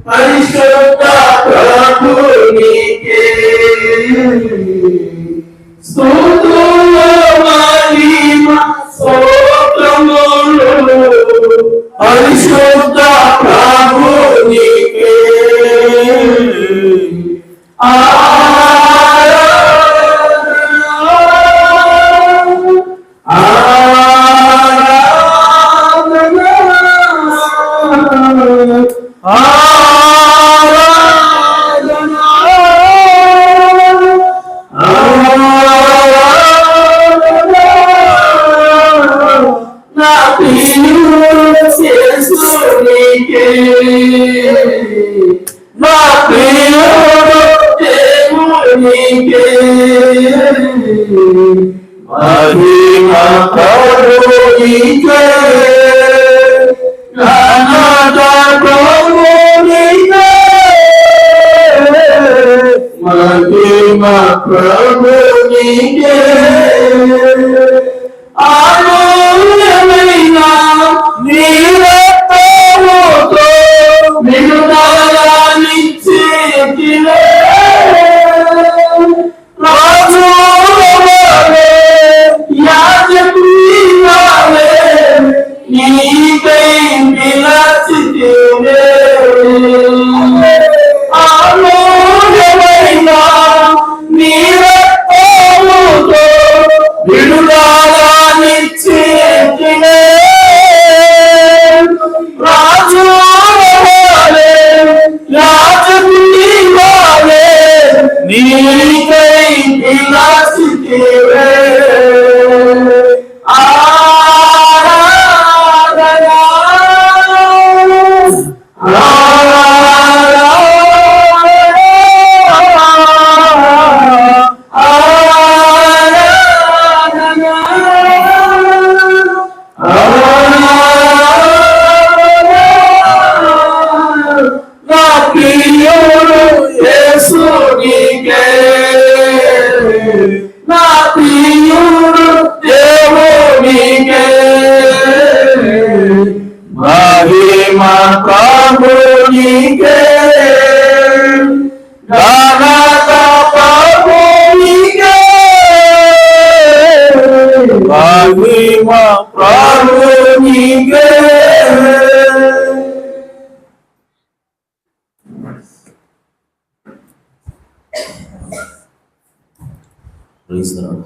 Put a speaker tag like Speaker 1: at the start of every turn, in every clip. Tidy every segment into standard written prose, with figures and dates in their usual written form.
Speaker 1: పరిశుద్ధ ప్రభునికే స్తుతులు మహిమ స్తోత్రములు పరిశుద్ధ ప్రభునికే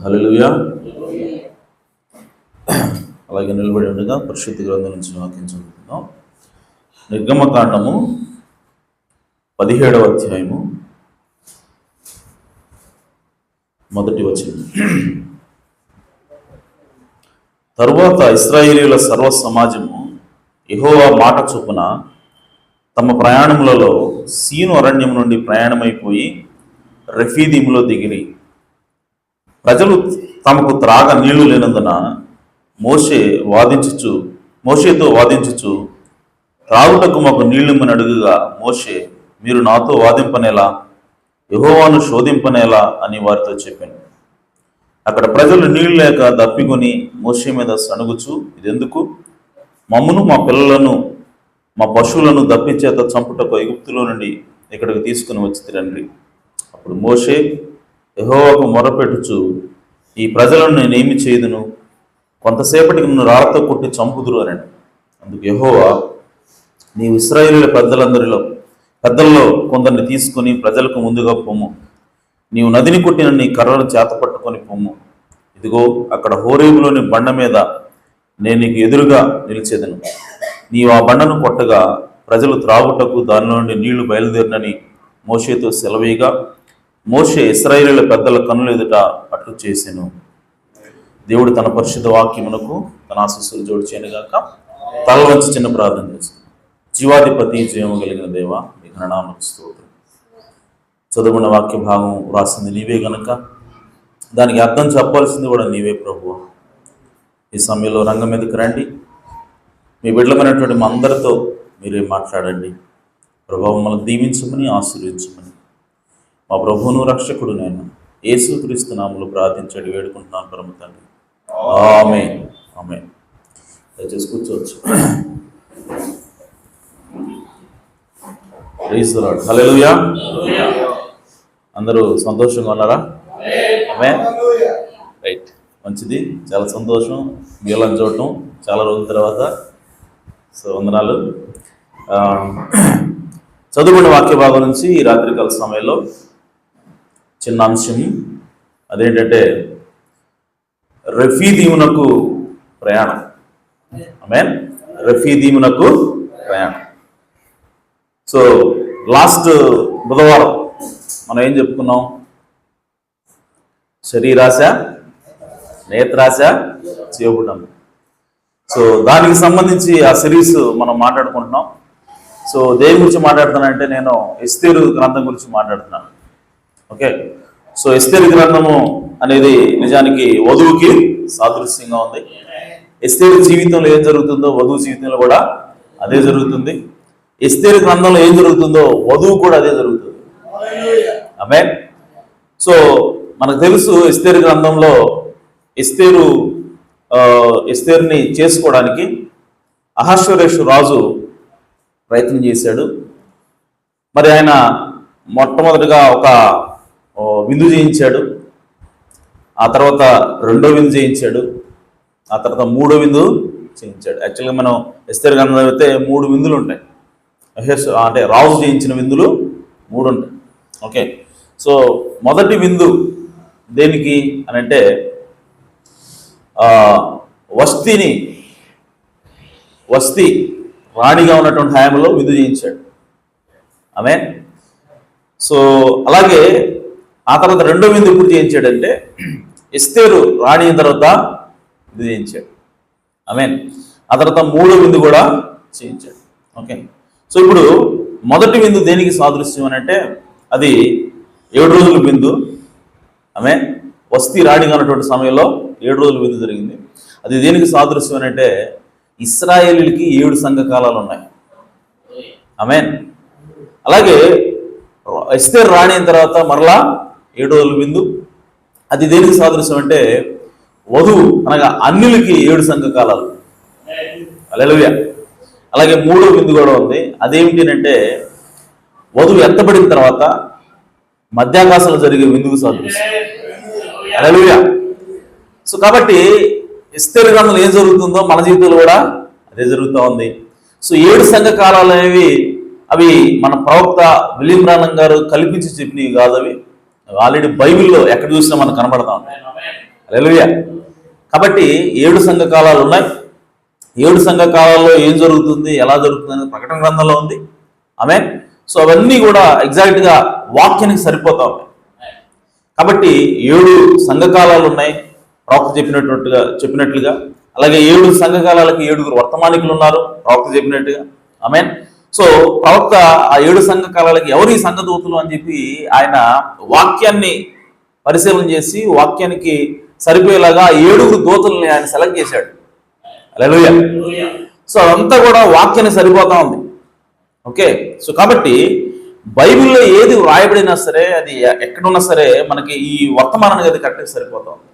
Speaker 2: హల్లెలూయా. అలాగే నిలబడి ఉండగా పరిశుద్ధ గ్రంథం నుంచి వాక్యం చదువుతున్నాం. నిర్గమకాండము 17వ అధ్యాయము 1వ వచనం. తరువాత ఇశ్రాయేలీయుల సర్వ సమాజము యెహోవా మాట చొప్పున తమ ప్రయాణములలో సీను అరణ్యం నుండి ప్రయాణమైపోయి రెఫీదీములో దిగిరి. ప్రజలు తమకు త్రాగ నీళ్లు లేనందున మోషేతో వాదించుచు త్రాగుటకు మాకు నీళ్లిమ్మని అడుగుగా మోషే, మీరు నాతో వాదింపనేలా, యెహోవాను శోధింపనేలా అని వారితో చెప్పాను. అక్కడ ప్రజలు నీళ్లు లేక దప్పికొని మోషే మీద సణుగుచు, ఇదెందుకు? మమ్మును మా పిల్లలను మా పశువులను దప్పిచేత చంపుటకు ఐగుప్తులో నుండి ఇక్కడికి తీసుకుని వచ్చి రండి. అప్పుడు మోషే యెహోవాకు మొరపెట్టుచు, ఈ ప్రజలను నేనేమి చేయదును? కొంతసేపటికి నన్ను రాళ్లతో కొట్టి చంపుదురు అన్నాడు. అందుకు యెహోవా, నీవు ఇశ్రాయేలీయుల పెద్దల్లో కొందరిని తీసుకుని ప్రజలకు ముందుగా పొమ్ము. నీవు నదిని కొట్టిన నీ కర్రను చేత పట్టుకొని పొమ్ము. ఇదిగో అక్కడ హోరేబులోని బండ మీద నేను నీకు ఎదురుగా నిలిచేదను. నీవు ఆ బండను కొట్టగా ప్రజలు త్రాగుటకు దానిలో నుండి నీళ్లు బయలుదేరినని మోషేతో సెలవీగా, మోషే ఇశ్రాయేలీయుల పెద్దల కన్నుల ఎదుట అట్లు చేసెను. దేవుడు తన పరిశుద్ధ వాక్యమునకు తన ఆశీస్సులు జోడు చేయనుగాక. తల వంచి చిన్న ప్రార్థన చేస్తాను. జీవాధిపతి, జీవము కలిగిన దేవ, మీ ఘననామమునకు స్తోత్రం. చదువుకున్న వాక్య భాగం రాసింది నీవే గనక దానికి అర్థం చెప్పాల్సింది కూడా నీవే ప్రభువా. ఈ సమయంలో రంగం మీదకి రండి. మీ బిడ్డలమైనటువంటి మా అందరితో మీరే మాట్లాడండి. ప్రభావం మమ్మల్ని దీవించమని, ఆశీర్వించమని మా ప్రభువును రక్షకుడు నేను యేసుక్రీస్తు నామములో ప్రార్థించడి వేడుకుంటున్నాను పరమ తండ్రి. ఆమేన్. ఆమేన్. దయచేసి కూర్చోవచ్చు. Praise the lord. హల్లెలూయా. అందరూ సంతోషంగా ఉన్నారా? ఆమేన్. రైట్, మంచిది, చాలా సంతోషం మీలని చూడటం చాలా రోజుల తర్వాత. సో వందనాలు. చదువుకున్న వాక్య భాగం నుంచి ఈ రాత్రికాల సమయంలో చిన్న అంశం, అదేంటంటే రఫీదీమునకు ప్రయాణం. ఆమేన్. రఫీదీమునకు ప్రయాణం. సో లాస్ట్ బుధవారం మనం ఏం చెప్పుకున్నాం? శరీరాశ, నేత్రాశ, చేయబడ్డాం. సో దానికి సంబంధించి ఆ సిరీస్ మనం మాట్లాడుకుంటున్నాం. సో దేని గురించి మాట్లాడుతున్నానంటే నేను ఎస్తేరు గ్రంథం గురించి మాట్లాడుతున్నాను. ఓకే, సో ఎస్తేరు గ్రంథము అనేది నిజానికి వధువుకి సాదృశ్యంగా ఉంది. ఎస్తేరు జీవితంలో ఏం జరుగుతుందో వధువు జీవితంలో కూడా అదే జరుగుతుంది. ఎస్తేరు గ్రంథంలో ఏం జరుగుతుందో వధువు కూడా అదే జరుగుతుంది. ఆమేన్. సో మనకు తెలుసు ఎస్తేరు గ్రంథంలో ఎస్తేరుని చేసుకోవడానికి అహష్వేరోషు రాజు ప్రయత్నం చేశాడు. మరి ఆయన మొట్టమొదటిగా ఒక విందు చేయించాడు, ఆ తర్వాత రెండో విందు చేయించాడు, ఆ తర్వాత మూడో విందు చేయించాడు. యాక్చువల్గా మనం ఎస్తేరు గ్రంథంలో అయితే 3 విందులు ఉంటాయి. అంటే రాజు చేయించిన విందులు 3 ఉంటాయి. ఓకే, సో మొదటి విందు దేనికి అని అంటే వస్తీ రాణిగా ఉన్నటువంటి హయాంలో విందు చేయించాడు. ఆమేన్. సో అలాగే ఆ తర్వాత రెండో విందు ఎప్పుడు చేయించాడంటే ఎస్తేరు రాణి అయిన తర్వాత విందు చేయించాడు. ఆమేన్. ఆ తర్వాత మూడో విందు కూడా చేయించాడు. ఓకే, సో ఇప్పుడు మొదటి విందు దేనికి సాదృశ్యం అని అంటే అది 7 రోజుల విందు. ఆమేన్. వస్తీ రాణిగా ఉన్నటువంటి సమయంలో 7 రోజుల విందు జరిగింది. అది దేనికి సాదృశ్యం అని అంటే ఇశ్రాయేలీలకి 7 సంఘకాలాలు ఉన్నాయి. ఆమేన్. అలాగే ఎస్తేరు రాణి అయిన తర్వాత మరలా 7 రోజుల విందు. అది దేనికి సాదృశ్యం అంటే వధువు అనగా అన్యులకి 7 సంఘకాలాలు. హల్లెలూయా. అలాగే మూడో విందు కూడా ఉంది. అదేమిటి అంటే వధువు ఎత్తబడిన తర్వాత మధ్యాకాశంలో జరిగే విందుకు సాదృశ్యం. హల్లెలూయా. సో కాబట్టి ఎస్తేరు గ్రంథంలో ఏం జరుగుతుందో మన జీవితంలో కూడా అదే జరుగుతూ ఉంది. సో 7 సంఘకాలాలు అనేవి అవి మన ప్రవక్త విలియం బ్రానమ్ గారు కల్పించి చెప్పినవి కాదు. అవి ఆల్రెడీ బైబిల్లో ఎక్కడ చూసినా మనకు కనబడతా ఉంటాయి. హల్లెలూయా. కాబట్టి 7 సంఘకాలాలు ఉన్నాయి. 7 సంఘకాలాల్లో ఏం జరుగుతుంది, ఎలా జరుగుతుంది అనేది ప్రకటన గ్రంథంలో ఉంది. ఆమేన్. సో అవన్నీ కూడా ఎగ్జాక్ట్గా వాక్యానికి సరిపోతా ఉన్నాయి. కాబట్టి 7 సంఘకాలాలు ఉన్నాయి ప్రవక్త చెప్పినట్లుగా. అలాగే 7 సంఘకాలాలకి 7 వర్తమానికులు ఉన్నారు ప్రవక్త చెప్పినట్టుగా. ఆమేన్. సో ప్రవక్త ఆ 7 సంఘకాలాలకి ఎవరు ఈ సంఘదూతలు అని చెప్పి ఆయన వాక్యాన్ని పరిశీలన చేసి వాక్యానికి సరిపోయేలాగా 7 దూతల్ని ఆయన సెలెక్ట్ చేశాడు. హల్లెలూయా. సో అదంతా కూడా వాక్యాన్ని సరిపోతా ఉంది. ఓకే, సో కాబట్టి బైబిల్లో ఏది వ్రాయబడినా సరే అది ఎక్కడున్నా సరే మనకి ఈ వర్తమానానికి అది కరెక్ట్గా సరిపోతా ఉంది.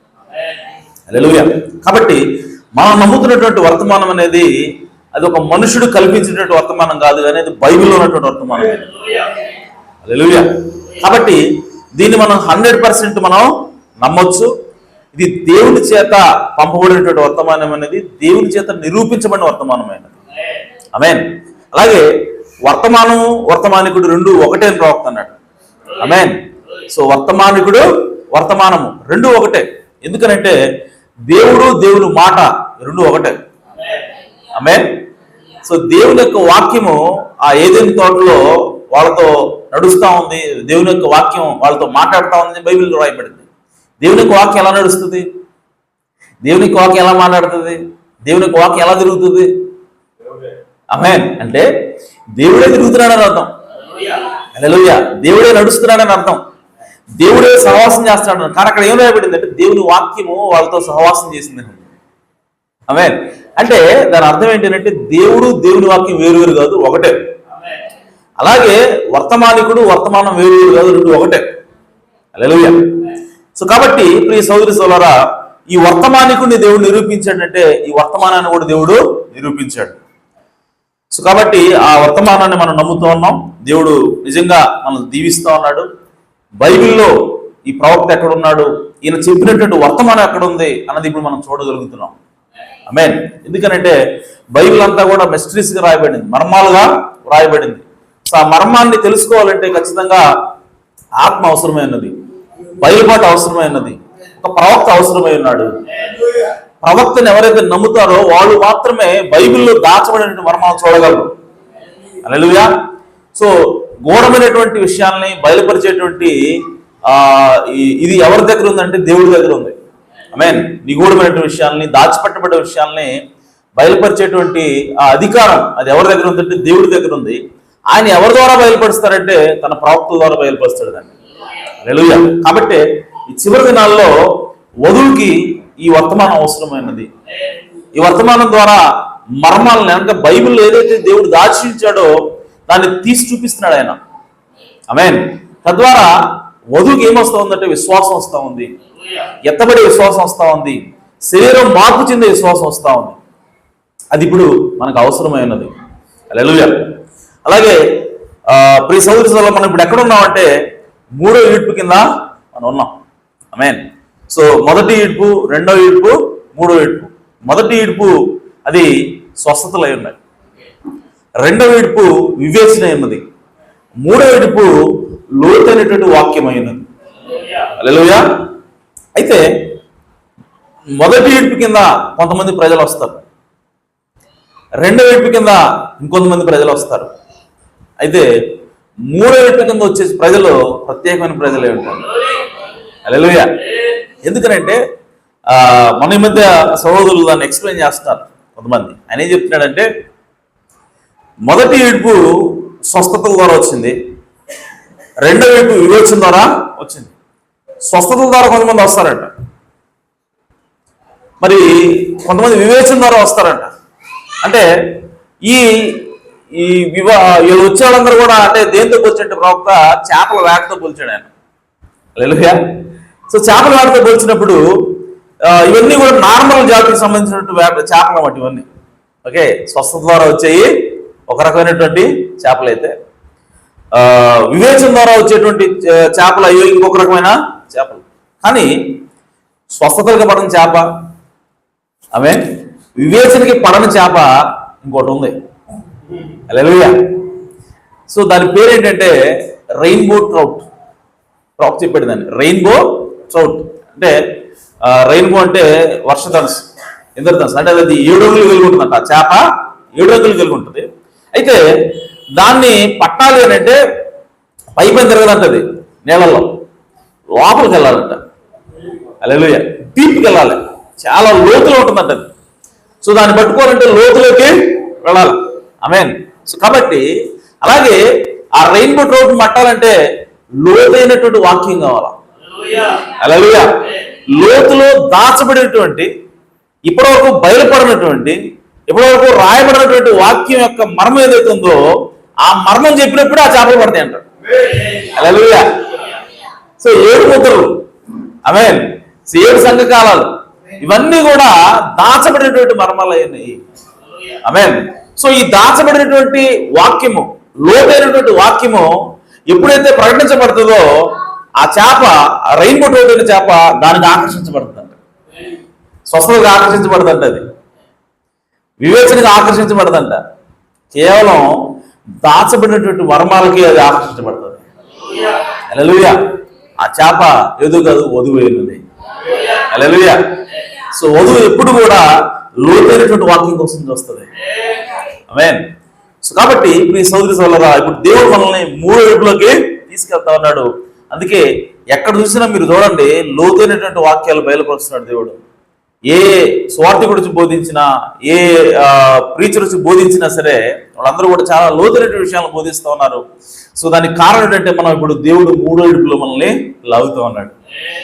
Speaker 2: హల్లెలూయా. కాబట్టి మనం నమ్ముతున్నటువంటి వర్తమానం అనేది అది ఒక మనుషుడు కల్పించినటువంటి వర్తమానం కాదు, కానీ అది బైబిల్లో ఉన్నటువంటి వర్తమానం. హల్లెలూయా. కాబట్టి దీన్ని మనం 100% మనం నమ్మొచ్చు. ఇది దేవుని చేత పంపబడినటువంటి వర్తమానం అనేది దేవుని చేత నిరూపించబడిన వర్తమానమైనది. ఆమేన్. అలాగే వర్తమానికుడు 2 ఒకటే అని ప్రవక్త అన్నాడు. ఆమేన్. సో వర్తమానికుడు వర్తమానము 2 ఒకటే. ఎందుకనంటే దేవుని మాట 2 ఒకటే. ఆమేన్. సో దేవుని యొక్క వాక్యము ఆ ఏదెను తోటలో వాళ్ళతో నడుస్తూ ఉంది, దేవుని యొక్క వాక్యం వాళ్ళతో మాట్లాడుతూ ఉంది, బైబిల్లో రాయబడింది. దేవుని యొక్క వాక్యం ఎలా నడుస్తుంది, దేవుని యొక్క వాక్యం ఎలా మాట్లాడుతుంది, దేవుని యొక్క వాక్యం ఎలా తిరుగుతుంది? ఆమేన్. అంటే దేవుడే తిరుగుతున్నాడని అర్థం. హల్లెలూయా. దేవుడే నడుస్తున్నాడని అర్థం. దేవుడే సహవాసం చేస్తున్నాడు. కానీ అక్కడ ఏం రాయబడింది అంటే దేవుని వాక్యము వాళ్ళతో సహవాసం చేసింది. ఆమేన్. అంటే దాని అర్థం ఏంటంటే దేవుని వాక్యం వేరువేరు కాదు, ఒకటే. అలాగే వర్తమానికుడు వర్తమానం వేరువేరు కాదు, 2 ఒకటే. హల్లెలూయా. సో కాబట్టి ప్రియ సోదరి సోదరులారా, ఈ వర్తమానికుడిని దేవుడు నిరూపించాడంటే ఈ వర్తమానాన్ని కూడా దేవుడు నిరూపించాడు. సో కాబట్టి ఆ వర్తమానాన్ని మనం నమ్ముతూ ఉన్నాం. దేవుడు నిజంగా మనం దీవిస్తూ ఉన్నాడు. బైబిల్లో ఈ ప్రవక్త ఎక్కడున్నాడు, ఈయన చెప్పినటువంటి వర్తమానం ఎక్కడుంది అన్నది ఇప్పుడు మనం చూడగలుగుతున్నాం. ఆమేన్. ఎందుకనంటే బైబిల్ అంతా కూడా మిస్టరీస్గా రాయబడింది, మర్మాలుగా రాయబడింది. సో ఆ మర్మాన్ని తెలుసుకోవాలంటే ఖచ్చితంగా ఆత్మ అవసరమైనది, బయలుపాటు అవసరమైనది, ఒక ప్రవక్త అవసరమై ఉన్నాడు. ప్రవక్తను ఎవరైతే నమ్ముతారో వాళ్ళు మాత్రమే బైబిల్లో దాచబడిన మర్మాలు చూడగలరు. హల్లెలూయా. సో గూఢమైనటువంటి విషయాల్ని బయలుపరిచేటువంటి ఇది ఎవరి దగ్గర ఉందంటే దేవుడి దగ్గర ఉంది. ఆమేన్. నిగూఢమైనటువంటి విషయాల్ని, దాచిపెట్టబడే విషయాల్ని బయలుపరిచేటువంటి ఆ అధికారం అది ఎవరి దగ్గర ఉందంటే దేవుడి దగ్గర ఉంది. ఆయన ఎవరి ద్వారా బయలుపరుస్తారంటే తన ప్రవక్తల ద్వారా బయలుపరుస్తాడు దాన్ని. హల్లెలూయా. కాబట్టి ఈ చివరి దినాల్లో వధువుకి ఈ వర్తమానం అవసరమైనది. ఈ వర్తమానం ద్వారా మర్మాలను, అంటే బైబిల్లో ఏదైతే దేవుడు దాచించాడో దాన్ని తీసి చూపిస్తున్నాడు ఆయన. ఆమేన్. తద్వారా వధువుకి ఏమొస్తా ఉందంటే విశ్వాసం వస్తూ ఉంది, ఎత్తబడే విశ్వాసం వస్తూ ఉంది, శరీరం మార్పు చెందే విశ్వాసం వస్తూ ఉంది. అది ఇప్పుడు మనకు అవసరమైనది. హల్లెలూయా. అలాగే ప్రియ సహోదరులారా, మనం ఇప్పుడు ఎక్కడ ఉన్నామంటే 3వ ఈడ్పు కింద మనం ఉన్నాం. ఆమేన్. సో మొదటి ఈడ్పు, 2వ ఈడ్పు, 3వ ఈడ్పు. మొదటి ఈడ్పు అది స్వస్థతలు అయి ఉన్నాయి, 2వ ఈడ్పు వివేచన అయినది, 3వ ఈడ్పు లోతైనటువంటి వాక్యం అయినది. హల్లెలూయా. అయితే మొదటి ఈడ్పు కింద కొంతమంది ప్రజలు వస్తారు, 2వ ఈడ్పు కింద ఇంకొంతమంది ప్రజలు వస్తారు. అయితే 3వ ఈడ్పు కింద వచ్చే ప్రజలు ప్రత్యేకమైన ప్రజలే ఉంటారు. హల్లెలూయా. ఎందుకనంటే మన ఈ మధ్య సహోదరులు దాన్ని ఎక్స్ప్లెయిన్ చేస్తున్నారు కొంతమంది. ఆయన ఏం చెప్తున్నాడంటే మొదటి ఈడ్పు స్వస్థతల ద్వారా వచ్చింది, 2వ ఈడ్పు వివేచన ద్వారా వచ్చింది. స్వస్థతల ద్వారా కొంతమంది వస్తారంట, మరి కొంతమంది వివేచన ద్వారా వస్తారంట. అంటే ఈ ఈ వీళ్ళు వచ్చే వాళ్ళందరూ కూడా అంటే దేంతో పోల్చినట్టు ప్రవక్త చేపల వేటతో పోల్చాడు ఆయన. హల్లెలూయా. సో చేపల వేటతో పోల్చినప్పుడు ఇవన్నీ కూడా నార్మల్ జాతికి సంబంధించినటువంటి చేపలు అన్నమాట ఇవన్నీ. ఓకే, స్వస్థత ద్వారా వచ్చేవి ఒక రకమైనటువంటి చేపలు అయితే, వివేచన ద్వారా వచ్చేటువంటి చేపలు అయ్యో ఇంకొక రకమైన చేపలు. కానీ స్వస్థతలకు పడని చేప, ఆమె వివేచనకి పడని చేప ఇంకోటి ఉంది. హల్లెలూయా. సో దాని పేరు ఏంటంటే రెయిన్బో ట్రౌట్. ప్రవక్త చెప్పాడు దాన్ని రెయిన్బో ట్రౌట్. అంటే రెయిన్బో అంటే వర్షధనుసు, ఇంద్రధనుసు. అంటే అది 7 రంగులు కలిగి ఉంటుందంట. ఆ చేప 7 రంగులు కలిగి ఉంటుంది. అయితే దాన్ని పట్టాలి అని అంటే పైపైన తిరగదంటది, నీళ్ళల్లో లోపలికి వెళ్ళాలంట. హల్లెలూయా. డీప్కి వెళ్ళాలి, చాలా లోతులో ఉంటుందంట అది. సో దాన్ని పట్టుకోవాలంటే లోతులోకి వెళ్ళాలి. ఆమేన్. సో కాబట్టి అలాగే ఆ రెయిన్బో ట్రౌట్ పట్టాలంటే లోతైనటువంటి వాక్యం కావాలా. హల్లెలూయా. లోతులో దాచబడినటువంటి, ఇప్పటివరకు బయలుపడినటువంటి, ఇప్పటివరకు రాయబడినటువంటి వాక్యం యొక్క మర్మం ఏదైతే ఉందో ఆ మర్మం చెప్పినప్పుడు ఆ చేపలు పడతాయి అంటారు. హల్లెలూయా. సో 7 ముద్రలు, ఆమేన్, 7 సంఘకాలాలు, ఇవన్నీ కూడా దాచబడినటువంటి మర్మాలు అయినాయి. ఆమేన్. సో ఈ దాచబడినటువంటి వాక్యము, లోతైనటువంటి వాక్యము ఎప్పుడైతే ప్రకటించబడుతుందో ఆ చేప, రెయిన్బో ట్రౌట్ అయిన చేప దానికి ఆకర్షించబడుతుందంట, స్వస్థతగా ఆకర్షించబడుతుంట, అది వివేచనగా ఆకర్షించబడదంట. కేవలం దాచబడినటువంటి మర్మాలకి అది ఆకర్షించబడుతుంది. హల్లెలూయా. ఆ చేప ఏదో కాదు, వధువు అయినది. హల్లెలూయా. సో వధువు ఎప్పుడు కూడా లోతైనటువంటి వాక్యం కోసం చూస్తుంది. ఆమేన్. సో కాబట్టి ఇప్పుడు ఈ సోదరి సోదరులారా, ఇప్పుడు దేవుడు మనల్ని 3 వైపులోకి తీసుకెళ్తా ఉన్నాడు. అందుకే ఎక్కడ చూసినా మీరు చూడండి, లోతైనటువంటి వాక్యాలు బయలుపరుస్తున్నాడు దేవుడు. ఏ స్వార్థి గురించి బోధించినా, ఏ ప్రీచర్ గురించి బోధించినా సరే వాళ్ళందరూ కూడా చాలా లోతైన విషయాలను బోధిస్తూ ఉన్నారు. సో దానికి కారణం ఏంటంటే మనం ఇప్పుడు దేవుడు 3వ ఈడ్పులో మనల్ని లాగుతూ ఉన్నాడు.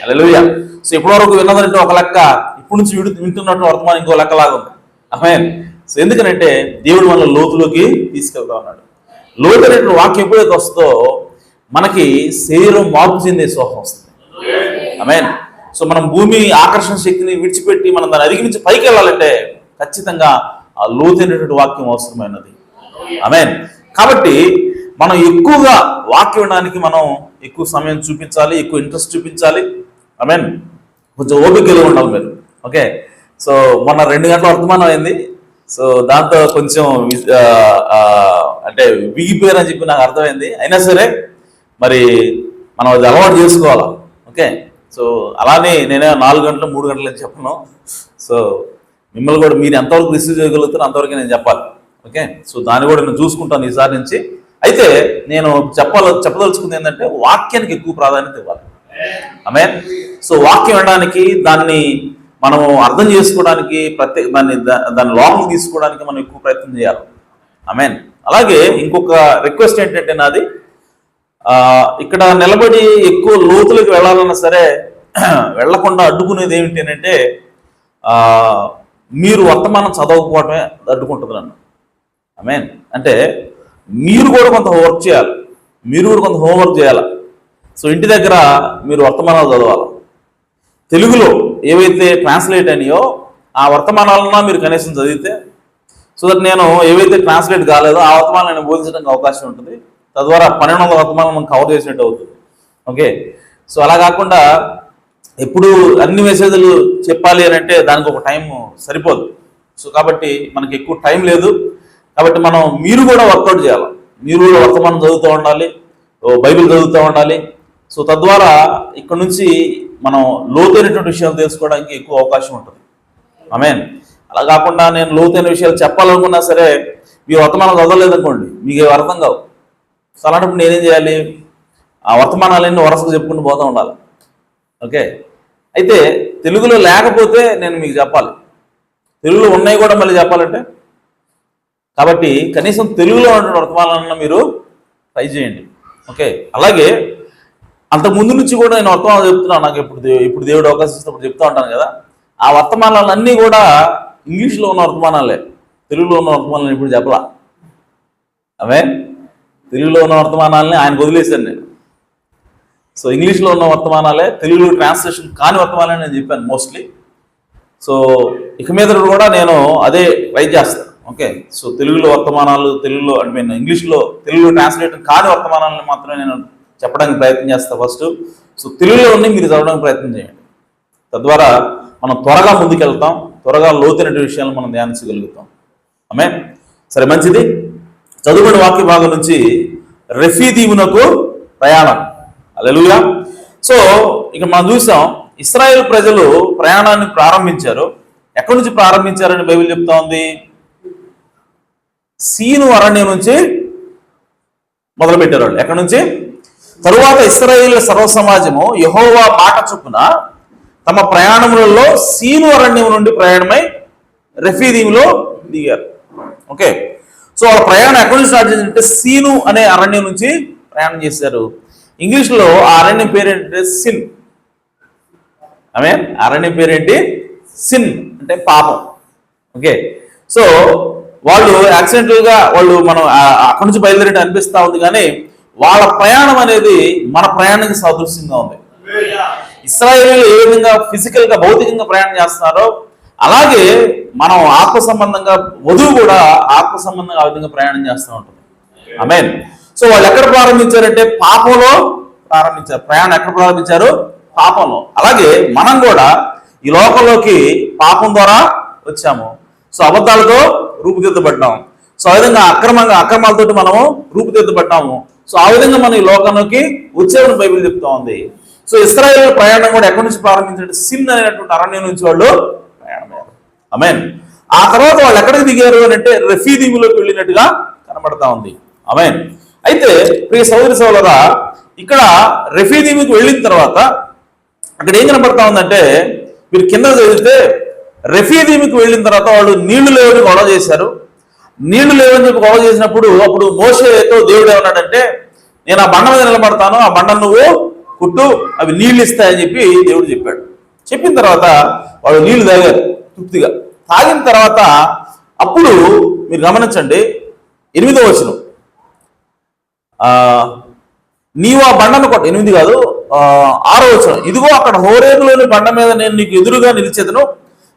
Speaker 2: హల్లెలూయా. సో ఇప్పటివరకు విన్నదంటే ఒక లెక్క, ఇప్పుడు నుంచి వింటున్నట్టు వర్తమానం ఇంకో లెక్కలాగా ఉంది. ఆమేన్. సో ఎందుకనంటే దేవుడు మనల్ని లోతులోకి తీసుకెళ్తా ఉన్నాడు. లోతైనటువంటి వాక్యం ఎప్పుడైతే వస్తుందో మనకి శరీరం మార్పు చెందే సోహం వస్తుంది. ఆమేన్. సో మనం భూమి ఆకర్షణ శక్తిని విడిచిపెట్టి మనం దాన్ని అధిగమించి పైకి వెళ్ళాలంటే ఖచ్చితంగా ఆ లోతైనటువంటి వాక్యం అవసరమైనది. ఆమేన్. కాబట్టి మనం ఎక్కువగా వాక్యం వినడానికి మనం ఎక్కువ సమయం చూపించాలి, ఎక్కువ ఇంట్రెస్ట్ చూపించాలి. ఆమేన్. కొంచెం ఓపికగా ఉండాలి మీరు. ఓకే. సో మొన్న 2 గంటల వర్తమానం అయింది. సో దాంతో కొంచెం అంటే బిగిపోయారని చెప్పి నాకు అర్థమైంది. అయినా సరే మరి మనం అది అలవాటు చేసుకోవాలా. ఓకే. సో అలానే నేనే 4 గంటలు 3 గంటలు అని చెప్పను. సో మిమ్మల్ని కూడా మీరు ఎంతవరకు రిసీవ్ చేయగలుగుతారో అంతవరకు నేను చెప్పాలి. ఓకే. సో దాన్ని కూడా నేను చూసుకుంటాను ఈసారి నుంచి. అయితే నేను చెప్పదలుచుకుంది ఏంటంటే వాక్యానికి ఎక్కువ ప్రాధాన్యత ఇవ్వాలి. ఆమేన్. సో వాక్యం వినడానికి, దాన్ని మనం అర్థం చేసుకోవడానికి, దాని లోపం తీసుకోవడానికి మనం ఎక్కువ ప్రయత్నం చేయాలి. ఆమేన్. అలాగే ఇంకొక రిక్వెస్ట్ ఏంటంటే నాది, ఇక్కడ నిలబడి ఎక్కువ లోతులకు వెళ్ళాలన్నా సరే వెళ్లకుండా అడ్డుకునేది ఏమిటి అంటే మీరు వర్తమానం చదవకపోవటమే అడ్డుకుంటుంది నన్ను. ఆమేన్. అంటే మీరు కూడా కొంత వర్క్ చేయాలి, మీరు కూడా కొంత హోంవర్క్ చేయాలి. సో ఇంటి దగ్గర మీరు వర్తమానాలు చదవాలి. తెలుగులో ఏవైతే ట్రాన్స్లేట్ అయినాయో ఆ వర్తమానాలన్నా మీరు కనీసం చదివితే, సో దట్ నేను ఏవైతే ట్రాన్స్లేట్ కాలేదో ఆ వర్తమానాలను బోధించడానికి అవకాశం ఉంటుంది. తద్వారా 1200 వర్తమానం మనం కవర్ చేసినట్టు అవుతుంది. ఓకే. సో అలా కాకుండా ఎప్పుడు అన్ని మెసేజ్లు చెప్పాలి అని అంటే దానికి ఒక టైం సరిపోదు. సో కాబట్టి మనకి ఎక్కువ టైం లేదు. కాబట్టి మీరు కూడా వర్కౌట్ చేయాలి. మీరు కూడా వర్తమానం చదువుతూ ఉండాలి, బైబిల్ చదువుతూ ఉండాలి. సో తద్వారా ఇక్కడ నుంచి మనం లోతైనటువంటి విషయాలు తెలుసుకోవడానికి ఎక్కువ అవకాశం ఉంటుంది. ఆమేన్. అలా కాకుండా నేను లోతైన విషయాలు చెప్పాలనుకున్నా సరే మీరు వర్తమానం చదవలేదనుకోండి, మీకు అర్థం కావు. సో అలాంటప్పుడు నేనేం చేయాలి? ఆ వర్తమానాలన్నీ వరుసగా చెప్పుకుంటూ పోతూ ఉండాలి. ఓకే. అయితే తెలుగులో లేకపోతే నేను మీకు చెప్పాలి, తెలుగులో ఉన్నాయి కూడా మళ్ళీ చెప్పాలంటే. కాబట్టి కనీసం తెలుగులో ఉన్నటువంటి వర్తమానాలను మీరు ట్రై చేయండి. ఓకే. అలాగే అంతకుముందు నుంచి కూడా నేను వర్తమానాలు చెప్తున్నాను. నాకు ఇప్పుడు దేవుడు అవకాశం ఇచ్చినప్పుడు చెప్తూ ఉంటాను కదా, ఆ వర్తమానాలన్నీ కూడా ఇంగ్లీష్లో ఉన్న వర్తమానాలే, తెలుగులో ఉన్న వర్తమానాలను ఇప్పుడు చెప్పలా. ఆమేన్. తెలుగులో ఉన్న వర్తమానాలని ఆయనకు వదిలేశాను నేను. సో ఇంగ్లీష్లో ఉన్న వర్తమానాలే, తెలుగులో ట్రాన్స్లేషన్ కాని వర్తమానాలని నేను చెప్పాను మోస్ట్లీ. సో ఇక మీద కూడా నేను అదే ట్రై చేస్తాను. ఓకే. సో తెలుగులో వర్తమానాలు, తెలుగులో ఇంగ్లీష్లో తెలుగులో ట్రాన్స్లేట్ కాని వర్తమానాలను మాత్రమే నేను చెప్పడానికి ప్రయత్నం చేస్తాను ఫస్ట్. సో తెలుగులో ఉన్నాయి మీరు చదవడానికి ప్రయత్నం చేయండి. తద్వారా మనం త్వరగా ముందుకెళ్తాం, త్వరగా లోతైన విషయాలను మనం ధ్యానించగలుగుతాం. ఆమేన్. సరే, మంచిది. చదువుకున్న వాక్య భాగం నుంచి రెఫీదీమునకు ప్రయాణం. హల్లెలూయా. సో ఇక మనం చూసాం, ఇశ్రాయేలు ప్రజలు ప్రయాణాన్ని ప్రారంభించారు. ఎక్కడి నుంచి ప్రారంభించారని బైబిల్ చెప్తా ఉంది? సీను అరణ్యం నుంచి మొదలుపెట్టారు వాళ్ళు. ఎక్కడి నుంచి? తరువాత ఇశ్రాయేలు సర్వ సమాజము యెహోవా మాట చొప్పున తమ ప్రయాణములలో సీను అరణ్యం నుండి ప్రయాణమై రెఫీదీములో దిగారు. ఓకే. సో వాళ్ళ ప్రయాణం ఎక్కడి నుంచి స్టార్ట్ చేసిందంటే సీను అనే అరణ్యం నుంచి ప్రయాణం చేశారు. ఇంగ్లీష్లో ఆ అరణ్యం పేరేంటంటే సిన్. ఆమేన్. అరణ్యం పేరేంటి? సిన్ అంటే పాపం. ఓకే. సో వాళ్ళు యాక్సిడెంటల్గా మనం అక్కడి నుంచి బయలుదేరి అనిపిస్తూ ఉంది, కానీ వాళ్ళ ప్రయాణం అనేది మన ప్రయాణానికి సాదృశ్యంగా ఉంది. ఇశ్రాయేలీయులు ఏ విధంగా ఫిజికల్ గా భౌతికంగా ప్రయాణం చేస్తున్నారో అలాగే మనం ఆత్మ సంబంధంగా, వధువు కూడా ఆత్మ సంబంధంగా ఆ విధంగా ప్రయాణం చేస్తూ ఉంటుంది. ఆమేన్. సో వాళ్ళు ఎక్కడ ప్రారంభించారంటే పాపంలో ప్రారంభించారు. ప్రయాణం ఎక్కడ ప్రారంభించారు? పాపంలో. అలాగే మనం కూడా ఈ లోకంలోకి పాపం ద్వారా వచ్చాము. సో అబద్ధాలతో రూపుదిద్దబడ్డాము. సో ఆ విధంగా అక్రమాలతో మనము రూపుదిద్దబడ్డాము. సో ఆ విధంగా మనం ఈ లోకంలోకి వచ్చేవని బైబిల్ చెప్తా ఉంది. సో ఇశ్రాయేలు ప్రయాణం కూడా ఎక్కడి నుంచి ప్రారంభించారంటే సిన్ అనేటువంటి అరణ్యం నుంచి వాళ్ళు ప్రయాణమయ్యారు. ఆమేన్. ఆ తర్వాత వాళ్ళు ఎక్కడికి దిగారు అని అంటే రెఫీదీములోకి వెళ్ళినట్టుగా కనబడతా ఉంది. ఆమేన్. అయితే ప్రియ సోదరి సోదరులారా, ఇక్కడ రెఫీదీముకి వెళ్ళిన తర్వాత అక్కడ ఏం కనబడతా ఉందంటే, మీరు కింద చదివితే రెఫీదీముకి వెళ్ళిన తర్వాత వాళ్ళు నీళ్లు లేవని గొడవ చేశారు. నీళ్లు లేవని చెప్పి గొడవ చేసినప్పుడు అప్పుడు మోషేతో దేవుడు ఏమన్నాడంటే, నేను ఆ బండ మీద నిలబడతాను, ఆ బండను నువ్వు కుట్టు, అవి నీళ్లు ఇస్తాయని చెప్పి దేవుడు చెప్పాడు. చెప్పిన తర్వాత వాళ్ళు నీళ్లు తాగారు తృప్తిగా. తాగిన తర్వాత అప్పుడు మీరు గమనించండి 8వ వచనం, నీవు ఆ బండను కొట్ట, 8 కాదు 6వ వచనం, ఇదిగో అక్కడ హోరేబులోని బండ మీద నేను నీకు ఎదురుగా నిలిచేదను,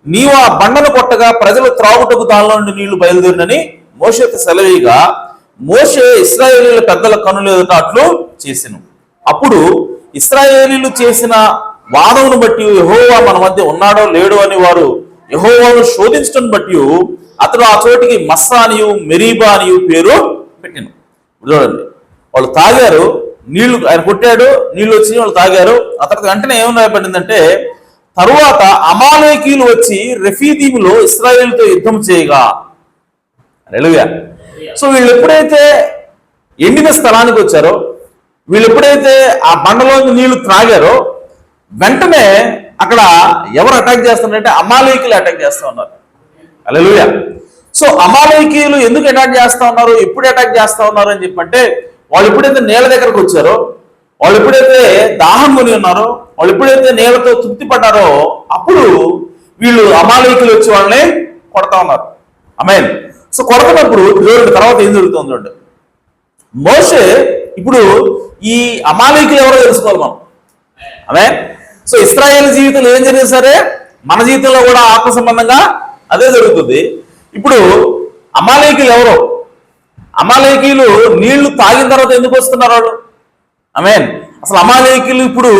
Speaker 2: నీవు ఆ బండను కొట్టగా ప్రజలు త్రాగుటకు దానిలో నుండి నీళ్లు బయలుదేరినని మోషేతో సెలవీగా మోషే ఇశ్రాయేలీయుల పెద్దల కన్నుల ఎదుట అట్లు చేసెను. అప్పుడు ఇశ్రాయేలీయులు చేసిన వాదమును బట్టి యెహోవా మన మధ్య ఉన్నాడో లేడో అని వారు యెహోవాను శోధించడం బట్టి అతడు ఆ చోటికి మస్సా అనియు మెరీబా అనియు పేరు పెట్టాను. చూడండి, వాళ్ళు తాగారు, నీళ్లు ఆయన కొట్టాడు, నీళ్లు వచ్చి వాళ్ళు తాగారు. ఆ తర్వాత వెంటనే ఏమని రాయబడిందంటే, తరువాత అమాలేకీయులు వచ్చి రెఫీదీములో ఇశ్రాయేలుతో యుద్ధం చేయగా. హల్లెలూయా. సో వీళ్ళు ఎప్పుడైతే ఎండిన స్థలానికి వచ్చారో, వీళ్ళు ఎప్పుడైతే ఆ బండలో నీళ్లు త్రాగారో, వెంటనే అక్కడ ఎవరు అటాక్ చేస్తున్నారంటే అమాలేకీయులు అటాక్ చేస్తూ ఉన్నారు. హల్లెలూయా. సో అమాలేకీయులు ఎందుకు అటాక్ చేస్తా ఉన్నారు, ఎప్పుడు అటాక్ చేస్తా ఉన్నారు అని చెప్పంటే, వాళ్ళు ఎప్పుడైతే నీళ్ళ దగ్గరకు వచ్చారో, వాళ్ళు ఎప్పుడైతే దాహం కొని ఉన్నారో, వాళ్ళు ఎప్పుడైతే నీళ్లతో తృప్తి పడ్డారో, అప్పుడు వీళ్ళు అమాలేకీయులు వచ్చి వాళ్ళని కొడతా ఉన్నారు. ఆమేన్. సో కొడుతున్నప్పుడు చూడండి తర్వాత ఏం జరుగుతుంది చూడండి. మోషే ఇప్పుడు ఈ అమాలేకీయులు ఎవరో తెలుసుకోవాలి మనం. ఆమేన్. సో ఇశ్రాయేల్ జీవితంలో ఏం జరిగింది సరే, మన జీవితంలో కూడా ఆత్మ సంబంధంగా అదే జరుగుతుంది. ఇప్పుడు అమాలేకీయులు ఎవరో, అమాలేకీయులు నీళ్లు తాగిన తర్వాత ఎందుకు వస్తున్నారు వాళ్ళు? ఆమేన్. అసలు అమాలేకీయులు ఇప్పుడు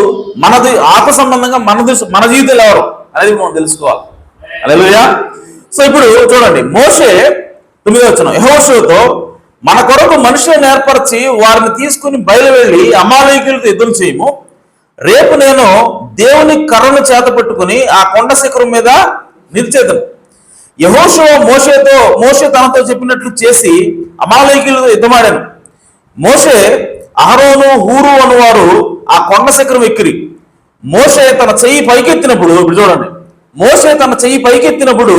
Speaker 2: మనది ఆత్మ సంబంధంగా మన జీవితంలో ఎవరు అనేది మనం తెలుసుకోవాలి. హల్లెలూయా. సో ఇప్పుడు చూడండి, మోషే 9వ వచనం, యెహోషువతో మన కొరకు మనుషులను ఏర్పరిచి వారిని తీసుకుని బయలువెళ్ళి అమాలేకీయులతో యుద్ధం చేయము. రేపు నేను దేవుని కర్రను చేత పట్టుకుని ఆ కొండ శిఖరం మీద నిలిచేదను. యెహోషువ మోషే తనతో చెప్పినట్లు చేసి అమాలేకీయులతో యుద్ధమాడాను. మోషే, అహరోను, హూరు అనువారు ఆ కొండ శిఖరం ఎక్కిరి. మోషే తన చెయ్యి పైకెత్తినప్పుడు, ఇప్పుడు చూడండి, మోషే తన చెయ్యి పైకెత్తినప్పుడు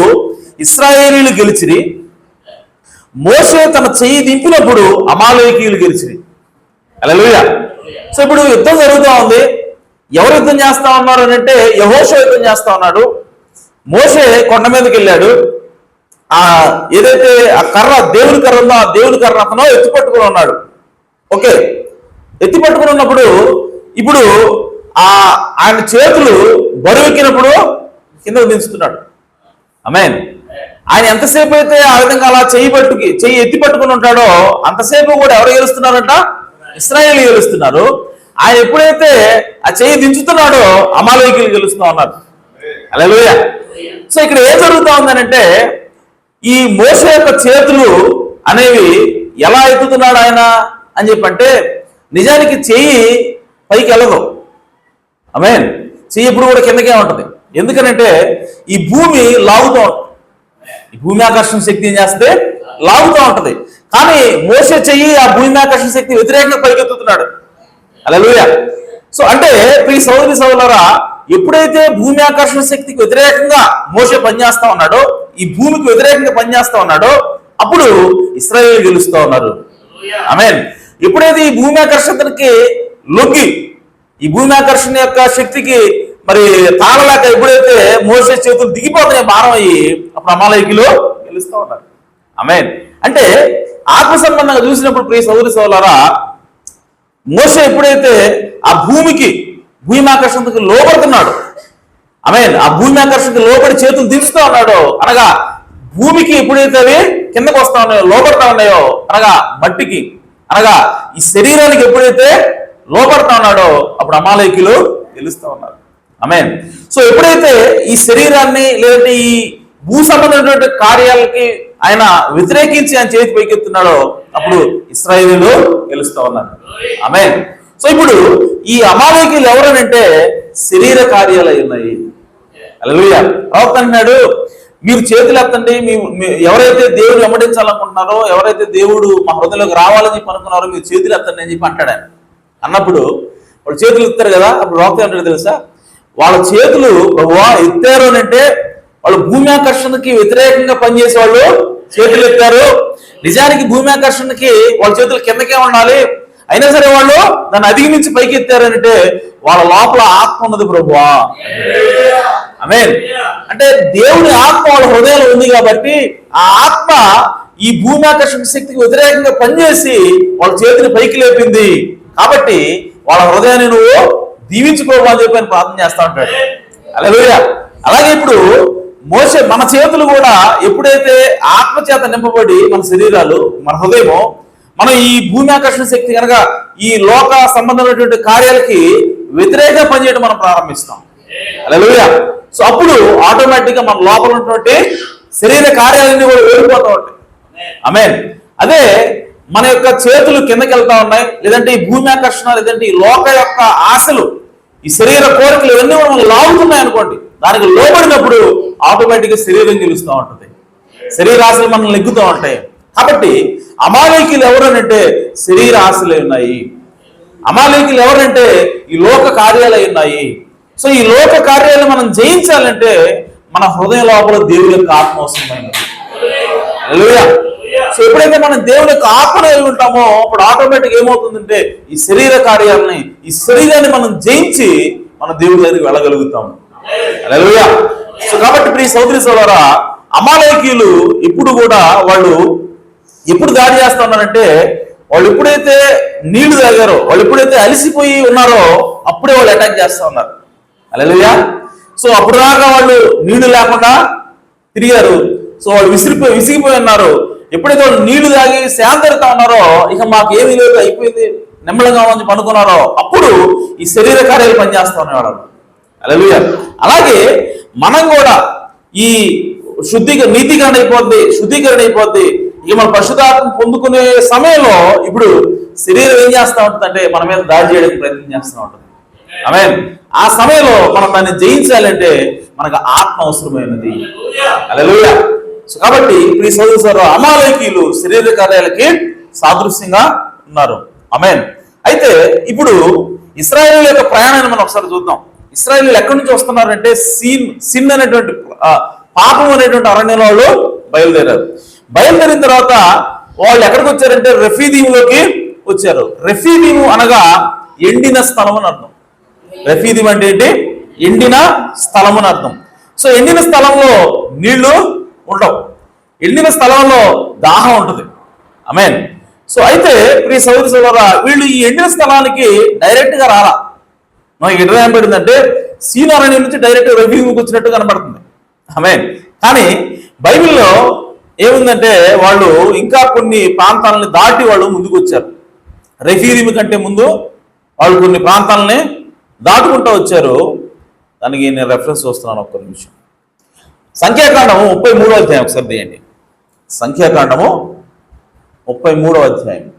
Speaker 2: ఇశ్రాయేలీయులు గెలిచిరి. మోషే తన చెయ్యి దింపినప్పుడు అమాలేకీయులు గెలిచిరి. హల్లెలూయా. సో ఇప్పుడు యుద్ధం జరుగుతూ ఉంది. ఎవరు యుద్ధం చేస్తా ఉన్నారు అని అంటే, యెహోషువ యుద్ధం చేస్తా ఉన్నాడు. మోషే కొండ మీదకి వెళ్ళాడు. ఏదైతే ఆ కర్ర, దేవుని కర్ర ఉందో ఆ దేవుని కర్ర అతను ఎత్తి పట్టుకుని ఉన్నాడు. ఓకే, ఎత్తి పట్టుకుని ఉన్నప్పుడు ఇప్పుడు ఆయన చేతులు బరువెక్కినప్పుడు కిందకు దించుతున్నాడు. ఆమేన్. ఆయన ఎంతసేపు అయితే ఆ విధంగా అలా చెయ్యి ఎత్తి పట్టుకుని ఉంటాడో అంతసేపు కూడా ఎవరు గెలుస్తున్నారంట? ఇశ్రాయేలీయులు గెలుస్తున్నారు. ఆయన ఎప్పుడైతే ఆ చెయ్యి దించుతున్నాడో అమాలేకీయులు గెలుస్తూ ఉన్నారు. హల్లెలూయా. సో ఇక్కడ ఏం జరుగుతా ఉందనంటే, ఈ మోషే యొక్క చేతులు అనేవి ఎలా ఎత్తుతున్నాడు ఆయన అని చెప్పంటే, నిజానికి చెయ్యి పైకి వెళ్ళదు. ఆమేన్. చెయ్యి ఇప్పుడు కూడా కిందకే ఉంటుంది. ఎందుకనంటే ఈ భూమి లాగుతూ ఉంటుంది. ఈ భూమి ఆకర్షణ శక్తి ఏం చేస్తే లాగుతూ ఉంటది. కానీ మోషే చెయ్యి ఆ భూమి ఆకర్షణ శక్తి వ్యతిరేకంగా పైకెత్తుతున్నాడు. హల్లెలూయా. సో అంటే ప్రియ సహోదరి సహోదరులారా, ఎప్పుడైతే భూమి ఆకర్షణ శక్తికి వ్యతిరేకంగా మోషే పనిచేస్తా ఉన్నాడో, ఈ భూమికి వ్యతిరేకంగా పనిచేస్తా ఉన్నాడో, అప్పుడు ఇశ్రాయేలు గెలుస్తూ ఉన్నారు. ఆమేన్. ఎప్పుడైతే ఈ భూమి ఆకర్షణకి లొంగి, ఈ భూమి ఆకర్షణ యొక్క శక్తికి మరి తాళలేక ఎప్పుడైతే మోషే చేతులు దిగిపోతున్నాయి భారం అయ్యి, అప్పుడు అమాలేకీయులు గెలుస్తూ ఉన్నారు. ఆమేన్. అంటే ఆత్మ సంబంధంగా చూసినప్పుడు ప్రియ సహోదరి సహోదరులారా, మోషే ఎప్పుడైతే ఆ భూమి ఆకర్షణకు లోపడుతున్నాడు, ఆమేన్, ఆ భూమి ఆకర్షణకు లోపడి చేతులు దించుతూ ఉన్నాడో, అనగా భూమికి ఎప్పుడైతే అవి కిందకు వస్తా ఉన్నాయో, లోపడతా ఉన్నాయో, అనగా మట్టికి, అనగా ఈ శరీరానికి ఎప్పుడైతే లోపడతా ఉన్నాడో అప్పుడు అమాలేకీయులు గెలుస్తూ ఉన్నారు. ఆమేన్. సో ఎప్పుడైతే ఈ శరీరాన్ని లేదంటే ఈ భూ సంబంధమైనటువంటి కార్యాలకి ఆయన వ్యతిరేకించి ఆయన చేతి పైకెత్తున్నాడో అప్పుడు ఇశ్రాయేలీయులు గెలుస్తూ ఉన్నారు. ఆమేన్. సో ఇప్పుడు ఈ అమాలేకీయులు ఎవరనంటే శరీర కార్యాలు అయి ఉన్నాయి. హల్లెలూయా. ప్రవక్త అన్నాడు, మీరు చేతులు ఎత్తండి, ఎవరైతే దేవుడు వెంబడించాలనుకుంటున్నారో, ఎవరైతే దేవుడు మా హృదయంలోకి రావాలని చెప్పి అనుకున్నారో మీరు చేతులు ఎత్తండి అని చెప్పి అంటాడు. ఆయన అన్నప్పుడు వాళ్ళు చేతులు ఎత్తారు కదా, అప్పుడు ప్రవక్త అంటాడు తెలుసా, వాళ్ళ చేతులు ప్రభువా ఎత్తారు అని అంటే వాళ్ళు భూమి ఆకర్షణకి వ్యతిరేకంగా పనిచేసే వాళ్ళు చేతులు ఎత్తారు. నిజానికి భూమి ఆకర్షణకి వాళ్ళ చేతులు కిందకే ఉండాలి, అయినా సరే వాళ్ళు దాన్ని అధిగమించి పైకి ఎత్తారంటే వాళ్ళ లోపల ఆత్మ ఉన్నది ప్రభువా. ఆమేన్. అంటే దేవుని ఆత్మ వాళ్ళ హృదయంలో ఉంది కాబట్టి ఆ ఆత్మ ఈ భూమి ఆకర్షణ శక్తికి వ్యతిరేకంగా పనిచేసి వాళ్ళ చేతిని పైకి లేపింది. కాబట్టి వాళ్ళ హృదయాన్ని నువ్వు దీవించుకోమని చెప్పి ఆయన ప్రార్థన చేస్తా ఉంటాడు. హల్లెలూయా. అలాగే ఇప్పుడు మోషే మన చేతులు కూడా ఎప్పుడైతే ఆత్మచేత నింపబడి మన శరీరాలు మన హృదయమో మనం ఈ భూమి ఆకర్షణ శక్తి కనుక ఈ లోక సంబంధమైనటువంటి కార్యాలకి వ్యతిరేకంగా పనిచేయడం మనం ప్రారంభిస్తాం. హల్లెలూయా. సో అప్పుడు ఆటోమేటిక్ గా మన లోపల ఉన్నటువంటి శరీర కార్యాలన్నీ కూడా వెళ్ళిపోతూ ఉంటాయి. ఆమేన్. అదే మన యొక్క చేతులు కిందకి వెళ్తా ఉన్నాయి, లేదంటే ఈ భూమి ఆకర్షణ, లేదంటే ఈ లోక యొక్క ఆశలు, ఈ శరీర కోరికలు ఇవన్నీ కూడా మనం లాగుతున్నాయి అనుకోండి, దానికి లోబడినప్పుడు ఆటోమేటిక్ గా శరీరం గెలుస్తూ ఉంటుంది, శరీర ఆశలు మనల్ని నెగ్గుతూ ఉంటాయి. కాబట్టి అమాలేకీలు ఎవరనంటే శరీర ఆశలే ఉన్నాయి. అమాలేకీలు ఎవరంటే ఈ లోక కార్యాలే ఉన్నాయి. సో ఈ లోక కార్యాలు మనం జయించాలంటే మన హృదయం లోపల దేవుని యొక్క ఆత్మ అవసరమైనది. హల్లెలూయా. సో ఎప్పుడైతే మనం దేవుని యొక్క ఆత్మను కలిగి ఉంటామో అప్పుడు ఆటోమేటిక్ ఏమవుతుందంటే ఈ శరీర కార్యాలని, ఈ శరీరాన్ని మనం జయించి మన దేవుడి దగ్గరికి వెళ్ళగలుగుతాము. హల్లెలూయా. సో కాబట్టి ప్రియ సోదరి సోదరా, అమాలేకీయులు ఇప్పుడు కూడా వాళ్ళు ఎప్పుడు దాడి చేస్తా ఉన్నారంటే వాళ్ళు ఎప్పుడైతే నీళ్లు తాగారో, వాళ్ళు ఎప్పుడైతే అలసిపోయి ఉన్నారో అప్పుడే వాళ్ళు అటాక్ చేస్తా ఉన్నారు. హల్లెలూయా. సో అప్పుడు దాకా వాళ్ళు నీళ్లు లేకుండా తిరిగారు. సో వాళ్ళు విసిగిపోయి ఉన్నారు. ఎప్పుడైతే వాళ్ళు నీళ్లు తాగి శాంతరితా ఉన్నారో ఇక మాకు ఏమీ లేదు, అయిపోయింది, నెమ్మలంగా మంచి పనుకున్నారో అప్పుడు ఈ శరీర కార్యాలు పనిచేస్తా ఉన్నాడు. హల్లెలూయా. అలాగే మనం కూడా ఈ నీతికరణ అయిపోద్ది, ఇక మన పరిశుద్ధాత్మ పొందుకునే సమయంలో ఇప్పుడు శరీరం ఏం చేస్తూ ఉంటుందంటే మన మీద దాడి చేయడానికి ప్రయత్నం చేస్తూ ఉంటుంది. ఆమేన్. ఆ సమయంలో మనం దాన్ని జయించాలంటే మనకు ఆత్మ అవసరమైనది. హల్లెలూయా. సో కాబట్టి ఈ సోదరు అమాలేకీయులు శరీర కార్యాలకి సాదృశ్యంగా ఉన్నారు. ఆమేన్. అయితే ఇప్పుడు ఇశ్రాయేలు యొక్క ప్రయాణాన్ని మనం ఒకసారి చూద్దాం. ఇశ్రాయేలు ఎక్కడి నుంచి వస్తున్నారంటే సిన్ అనేటువంటి పాపం అనేటువంటి అరణ్యంలో వాళ్ళు బయలుదేరిన తర్వాత వాళ్ళు ఎక్కడికి వచ్చారంటే రెఫీదీములోకి వచ్చారు. రెఫీదీము అనగా ఎండిన స్థలం అని అర్థం. రెఫీదీం అంటే ఏంటి? ఎండిన స్థలం అని అర్థం. సో ఎండిన స్థలంలో నీళ్లు ఉండవు, ఎండిన స్థలంలో దాహం ఉంటుంది. ఆమేన్. సో అయితే ప్రియ సోదరి సోదరా, వీళ్ళు ఈ ఎండిన స్థలానికి డైరెక్ట్ గా రాలా. మనకి ఎట్లా ఏర్పడిందంటే సీన్ అరణ్యం నుంచి డైరెక్ట్ రెఫీదీముకి వచ్చినట్టు కనబడుతుంది. ఆమేన్. కానీ బైబిల్లో ఏముందంటే వాళ్ళు ఇంకా కొన్ని ప్రాంతాలని దాటి వాళ్ళు ముందుకు వచ్చారు. రెఫీదీము కంటే ముందు వాళ్ళు కొన్ని ప్రాంతాలని దాటుకుంటూ వచ్చారు. దానికి నేను రెఫరెన్స్ చూస్తున్నాను, ఒక్క నిమిషం. సంఖ్యాకాండము 33వ అధ్యాయం ఒకసారి తీయండి. సంఖ్యాకాండము 33వ అధ్యాయం.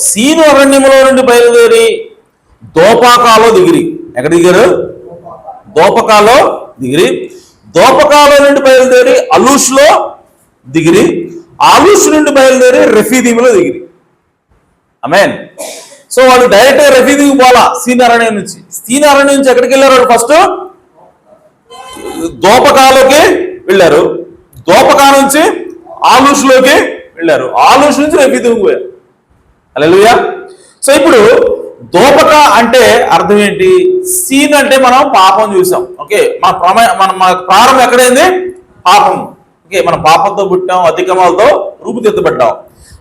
Speaker 2: సీను అరణ్యములో నుండి బయలుదేరి దోపాకాలో దిగిరి. ఎక్కడ దిగారు? దోపకాలో దిగిరి. దోపకాలో నుండి బయలుదేరి అలూష్లో దిగిరి. ఆలూష్ నుండి బయలుదేరి రెఫీదీములో దిగిరి. ఆమేన్. సో వాళ్ళు డైరెక్ట్ గా రెఫీదీము పోలా, సీన్ అరణ్యం నుంచి. సీన్ అరణ్యం నుంచి ఎక్కడికి వెళ్ళారు? వాళ్ళు ఫస్ట్ దోపకాలోకి వెళ్ళారు. దోపకా నుంచి ఆలూష్లోకి వెళ్ళారు. ఆలూష్ నుంచి రెఫీదీముకు పోయారు. హల్లెలూయా. సో ఇప్పుడు దోపక అంటే అర్థం ఏంటి? సీన్ అంటే మనం పాపం చూసాం. ఓకే, మన ప్రారంభం ఎక్కడైంది? పాపం. ఓకే, మనం పాపంతో పుట్టాం, అతిక్రమాలతో రూపుదిద్దబడ్డాం.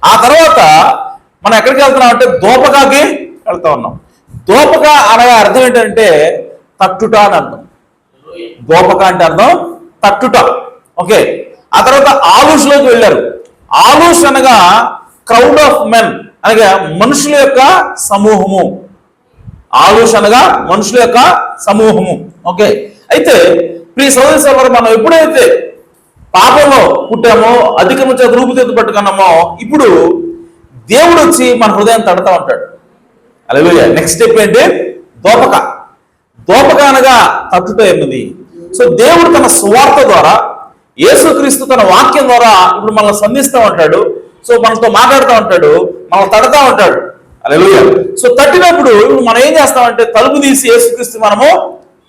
Speaker 2: ఆ తర్వాత మనం ఎక్కడికి వెళ్తున్నాం అంటే దోపకాకి వెళ్తా ఉన్నాం. దోపక అనగా అర్థం ఏంటంటే తట్టుట అని అర్థం. దోపక అంటే అర్థం తట్టుట. ఓకే, ఆ తర్వాత ఆలూష్లోకి వెళ్ళారు. ఆలూష్ అనగా క్రౌడ్ ఆఫ్ మెన్, అనగా మనుషుల యొక్క సమూహము. ఆలూష్ అనగా మనుషుల యొక్క సమూహము. ఓకే, అయితే ప్రియ సోదరి సోదరు, మనం ఎప్పుడైతే పాపంలో పుట్టామో, అధికము చేత రూపుదిద్దు పట్టుకున్నామో, ఇప్పుడు దేవుడు వచ్చి మన హృదయం తడతా ఉంటాడు. హల్లెలూయా. నెక్స్ట్ స్టెప్ ఏంటి? దోపక. దోపక అనగా తట్టుట ఎన్నది. సో దేవుడు తన సువార్త ద్వారా, యేసుక్రీస్తు తన వాక్యం ద్వారా ఇప్పుడు మనల్ని సంధిస్తూ ఉంటాడు. సో మనతో మాట్లాడుతూ ఉంటాడు, మనం తడతా ఉంటాడు. హల్లెలూయా. సో తట్టినప్పుడు మనం ఏం చేస్తామంటే తలుపు తీసి యేసుక్రీస్తు మనము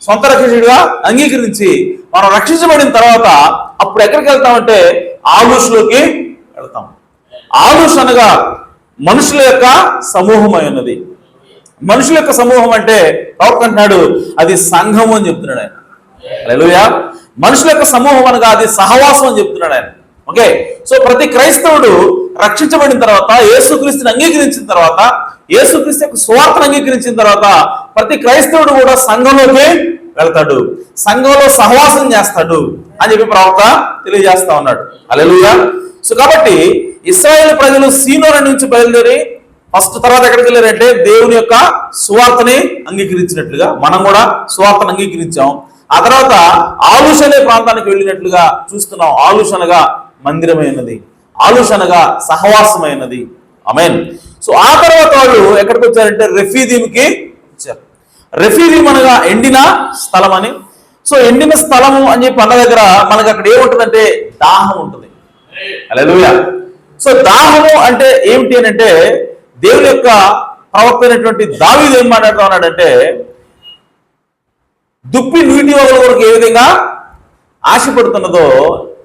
Speaker 2: సొంత రక్షకుడిగా అంగీకరించి మనం రక్షించబడిన తర్వాత అప్పుడు ఎక్కడికి వెళ్తామంటే ఆలూష్లోకి వెళ్తాం. ఆలూష్ అనగా మనుషుల యొక్క సమూహం అయి ఉన్నది. మనుషుల యొక్క సమూహం అంటే ప్రవక్త అంటున్నాడు అది సంఘము అని చెప్తున్నాడు ఆయన. హల్లెలూయా. మనుషుల యొక్క సమూహం అనగా అది సహవాసం అని చెప్తున్నాడు ఆయన. ఓకే, సో ప్రతి క్రైస్తవుడు రక్షించబడిన తర్వాత, యేసుక్రీస్తుని అంగీకరించిన తర్వాత, యేసుక్రీస్తు యొక్క సువార్తను అంగీకరించిన తర్వాత ప్రతి క్రైస్తవుడు కూడా సంఘంలోకి వెళ్తాడు, సంఘంలో సహవాసం చేస్తాడు అని చెప్పి ప్రవక్త తెలియజేస్తా ఉన్నాడు. హల్లెలూయా. సో కాబట్టి ఇశ్రాయేలు ప్రజలు సీనోరు నుంచి బయలుదేరి ఫస్ట్ తర్వాత ఎక్కడికి వెళ్ళారంటే దేవుని యొక్క సువార్తని అంగీకరించినట్లుగా మనం కూడా సువార్తను అంగీకరించాం. ఆ తర్వాత ఆలుష అనే ప్రాంతానికి వెళ్ళినట్లుగా చూస్తున్నాం. ఆలుష అనగా మందిరమైనది, ఆలుష అనగా సహవాసమైనది. ఆమేన్. సో ఆ తర్వాత వాళ్ళు ఎక్కడికి వచ్చారంటే రెఫీదీంకి వచ్చారు. రెఫీదీం అనగా ఎండిన స్థలం అని. సో ఎండిన స్థలము అని చెప్పి అన్న దగ్గర మనకు అక్కడ ఏముంటుందంటే దాహం ఉంటుంది. హల్లెలూయా. సో దాహము అంటే ఏమిటి అని అంటే దేవుని యొక్క ప్రవక్త అయినటువంటి దావీదు ఏం మాట్లాడుతూ ఉన్నాడంటే దుప్పి నీటి వగల కొరకు ఏ విధంగా ఆశపడుతున్నదో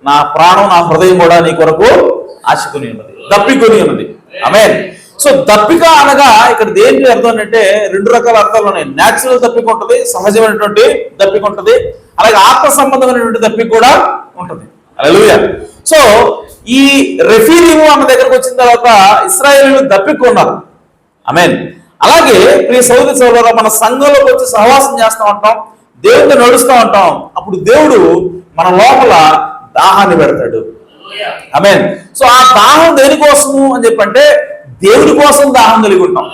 Speaker 2: నా ప్రాణం నా హృదయం కూడా నీ కొరకు ఆశకొని ఉన్నది, దప్పికొని ఉన్నది. ఆమేన్. సో దప్పిక అనగా ఇక్కడ దేనికి అర్థం అంటే రెండు రకాల అర్థాలు ఉన్నాయి. న్యాచురల్ దప్పిక ఉంటుంది, సహజమైనటువంటి దప్పిక ఉంటుంది, అలాగే ఆత్మ సంబంధమైనటువంటి దప్పిక కూడా ఉంటుంది. హల్లెలూయా. సో ఈ రెఫీదీము అన్న దగ్గరకు వచ్చిన తర్వాత ఇశ్రాయేలీయులు దప్పికొన్నారు. ఆమేన్. అలాగే ప్రియ సహోదరి సహోదరులారా, మన సంఘంలోకి వచ్చి సహవాసం చేస్తూ ఉంటాం, దేవుడితో నడుస్తూ ఉంటాం. అప్పుడు దేవుడు మన లోపల దాహాన్ని పెడతాడు. ఆమేన్. సో ఆ దాహం దేనికోసము అని చెప్పంటే దేవుడి కోసం దాహం కలిగి ఉంటాం.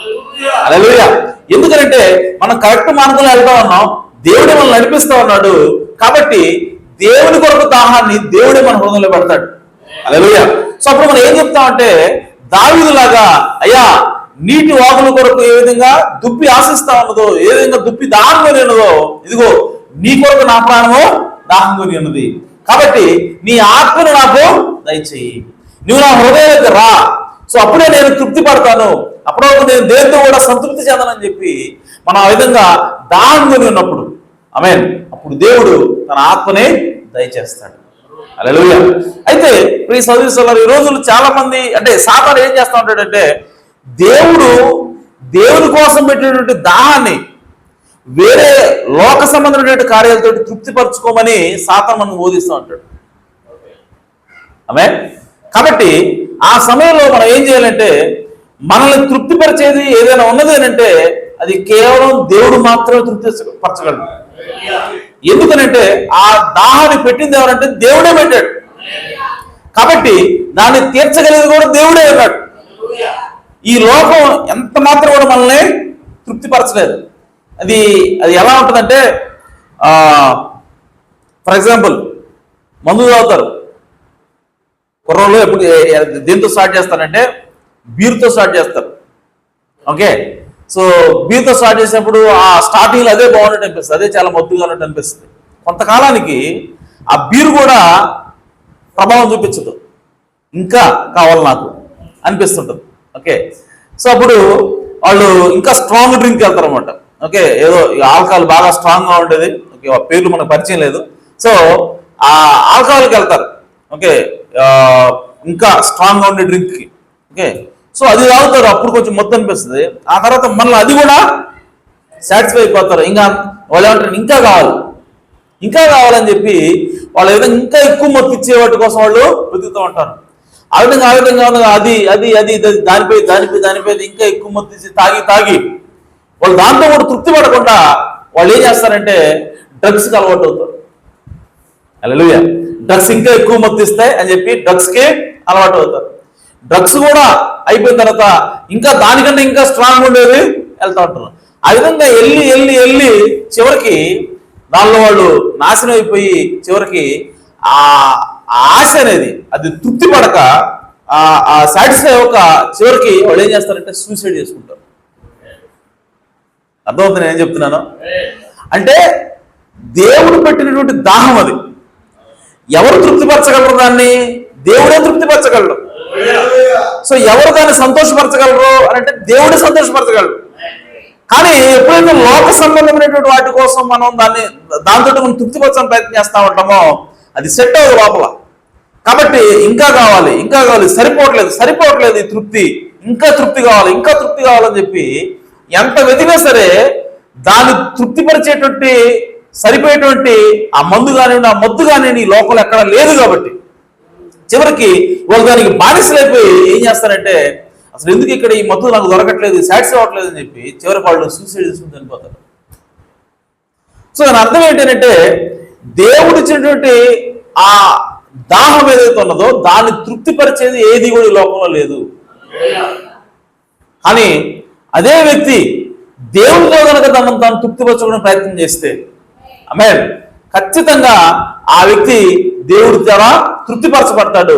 Speaker 2: హల్లెలూయా. ఎందుకంటే మనం కరెక్ట్ మార్గంలో వెళ్తా ఉన్నాం, దేవుడే మనల్ని నడిపిస్తా ఉన్నాడు. కాబట్టి దేవుని కొరకు దాహాన్ని దేవుడే మన హృదయంలో పెడతాడు. హల్లెలూయా. సో అప్పుడు మనం ఏం చెప్తామంటే దావీదులాగా అయ్యా నీటి వాగుల కొరకు ఏ విధంగా దుప్పి ఆశిస్తా ఉన్నదో, ఏ విధంగా దుప్పి దాహం కొని ఉన్నదో, ఇదిగో నీ కొరకు నా ప్రాణము దాహం కొని ఉన్నది. కాబట్టి నీ ఆత్మను నాకు దయచేయి, నువ్వు నా హృదయానికి రా. సో అప్పుడే నేను తృప్తి పడతాను, అప్పుడు నేను దేవుడితో కూడా సంతృప్తి చెందనని చెప్పి మనం ఆ విధంగా దాహం కొని ఉన్నప్పుడు ఆమేన్, అప్పుడు దేవుడు తన ఆత్మనే దయచేస్తాడు. హల్లెలూయా. అయితే ప్రియ సహోదరి సహోదరులారా, ఈ రోజుల్లో చాలా మంది అంటే సాతాను ఏం చేస్తా ఉంటాడంటే దేవుని కోసం పెట్టినటువంటి దాహాన్ని వేరే లోక సంబంధమైనటువంటి కార్యాలతో తృప్తిపరచుకోమని సాతాను మనం బోధిస్తూ ఉంటాడు. ఆమేన్. కాబట్టి ఆ సమయంలో మనం ఏం చేయాలంటే మనల్ని తృప్తిపరిచేది ఏదైనా ఉన్నది అని అంటే అది కేవలం దేవుడు మాత్రమే తృప్తిపరచగలడు. ఎందుకనంటే ఆ దాహాన్ని పెట్టింది ఎవరంటే దేవుడే పెట్టాడు. కాబట్టి దాన్ని తీర్చగలిగేది కూడా దేవుడే అన్నాడు. ఈ లోకం ఎంత మాత్రం కూడా మనల్ని తృప్తిపరచలేదు. అది ఎలా ఉంటుందంటే ఫర్ ఎగ్జాంపుల్ మందు తాగుతారు కుర్రోళ్ళు. ఎప్పుడు దేంతో స్టార్ట్ చేస్తారంటే బీర్తో స్టార్ట్ చేస్తారు. ఓకే, సో బీర్తో స్టార్ట్ చేసినప్పుడు ఆ స్టార్టింగ్లో అదే బాగున్నట్టు అనిపిస్తుంది, అదే చాలా మత్తుగా ఉన్నట్టు అనిపిస్తుంది. కొంతకాలానికి ఆ బీరు కూడా ప్రభావం చూపించదు, ఇంకా కావాలి నాకు అనిపిస్తుంటుంది. ఓకే, సో అప్పుడు వాళ్ళు ఇంకా స్ట్రాంగ్ డ్రింక్ వెళ్తారు అనమాట. ఓకే, ఏదో ఆల్కహాల్ బాగా స్ట్రాంగ్గా ఉండేది, ఓకే ఆ పేర్లు మనకు పరిచయం లేదు, సో ఆ ఆల్కహాల్కి వెళ్తారు. ఓకే, ఇంకా స్ట్రాంగ్గా ఉండే డ్రింక్కి. ఓకే, సో అది తాగుతారు, అప్పుడు కొంచెం మొత్తం అనిపిస్తుంది. ఆ తర్వాత మళ్ళీ అది కూడా సాటిస్ఫై అయిపోతారు. ఇంకా వాళ్ళు ఏమంటారు ఇంకా కావాలి, ఇంకా కావాలని చెప్పి వాళ్ళు ఏదైనా ఇంకా ఎక్కువ మొత్తం ఇచ్చే వాటి కోసం వాళ్ళు వెతుకుతూ ఉంటారు. ఆ విధంగా అది అది అది దానిపై ఇంకా ఎక్కువ మొత్తం ఇచ్చి తాగి వాళ్ళు దాంతో కూడా తృప్తి పడకుండా వాళ్ళు ఏం చేస్తారంటే డ్రగ్స్కి అలవాటు అవుతారు. హల్లెలూయా. డ్రగ్స్ ఇంకా ఎక్కువ మొత్తిస్తాయి అని చెప్పి డ్రగ్స్కి అలవాటు అవుతారు. డ్రగ్స్ కూడా అయిపోయిన తర్వాత ఇంకా దానికంటే ఇంకా స్ట్రాంగ్ ఉండేది వెళ్తూ ఉంటారు. ఆ విధంగా వెళ్ళి చివరికి దానిలో వాళ్ళు నాశనం అయిపోయి చివరికి ఆ ఆశ అనేది అది తృప్తి పడక ఆ సాటిస్ఫై అవ్వక చివరికి వాళ్ళు ఏం చేస్తారంటే సూసైడ్ చేసుకుంటారు. అర్థమవుతుంది నేను ఏం చెప్తున్నాను అంటే దేవుడు పెట్టినటువంటి దాహం అది. ఎవరు తృప్తిపరచగలరు దాన్ని? దేవుడే తృప్తిపరచగలరు. సో ఎవరు దాన్ని సంతోషపరచగలరు అని అంటే దేవుడే సంతోషపరచగలరు. కానీ ఎప్పుడైతే లోక సంబంధమైనటువంటి వాటి కోసం మనం దాంతో మనం తృప్తిపరచడం ప్రయత్నం చేస్తూ ఉంటామో అది సెట్ అవ్వదు లోపల. కాబట్టి ఇంకా కావాలి సరిపోవట్లేదు ఈ తృప్తి, ఇంకా తృప్తి కావాలని చెప్పి ఎంత వెతికినా సరే దాన్ని తృప్తిపరిచేటువంటి సరిపోయేటువంటి ఆ మందు కానివ్వండి, ఆ మత్తు కానివ్వండి ఈ లోకంలో ఎక్కడ లేదు కాబట్టి చివరికి వాళ్ళు దానికి బానిసలైపోయి ఏం చేస్తారంటే అసలు ఎందుకు ఇక్కడ ఈ మత్తు నాకు దొరకట్లేదు, సాటిస్ఫై అవ్వట్లేదు అని చెప్పి చివరికి వాళ్ళు సూసైడ్ చేసుకుని చనిపోతారు. సో దాని అర్థం ఏంటంటే దేవుడు ఇచ్చినటువంటి ఆ దాహం ఏదైతే ఉన్నదో దాన్ని తృప్తిపరిచేది ఏది కూడా ఈ లోకంలో లేదు. కానీ అదే వ్యక్తి దేవుడితో కనుక తనను తాను తృప్తిపరచుకునే ప్రయత్నం చేస్తే ఆమేన్, ఖచ్చితంగా ఆ వ్యక్తి దేవుడి ద్వారా తృప్తిపరచబడతాడు.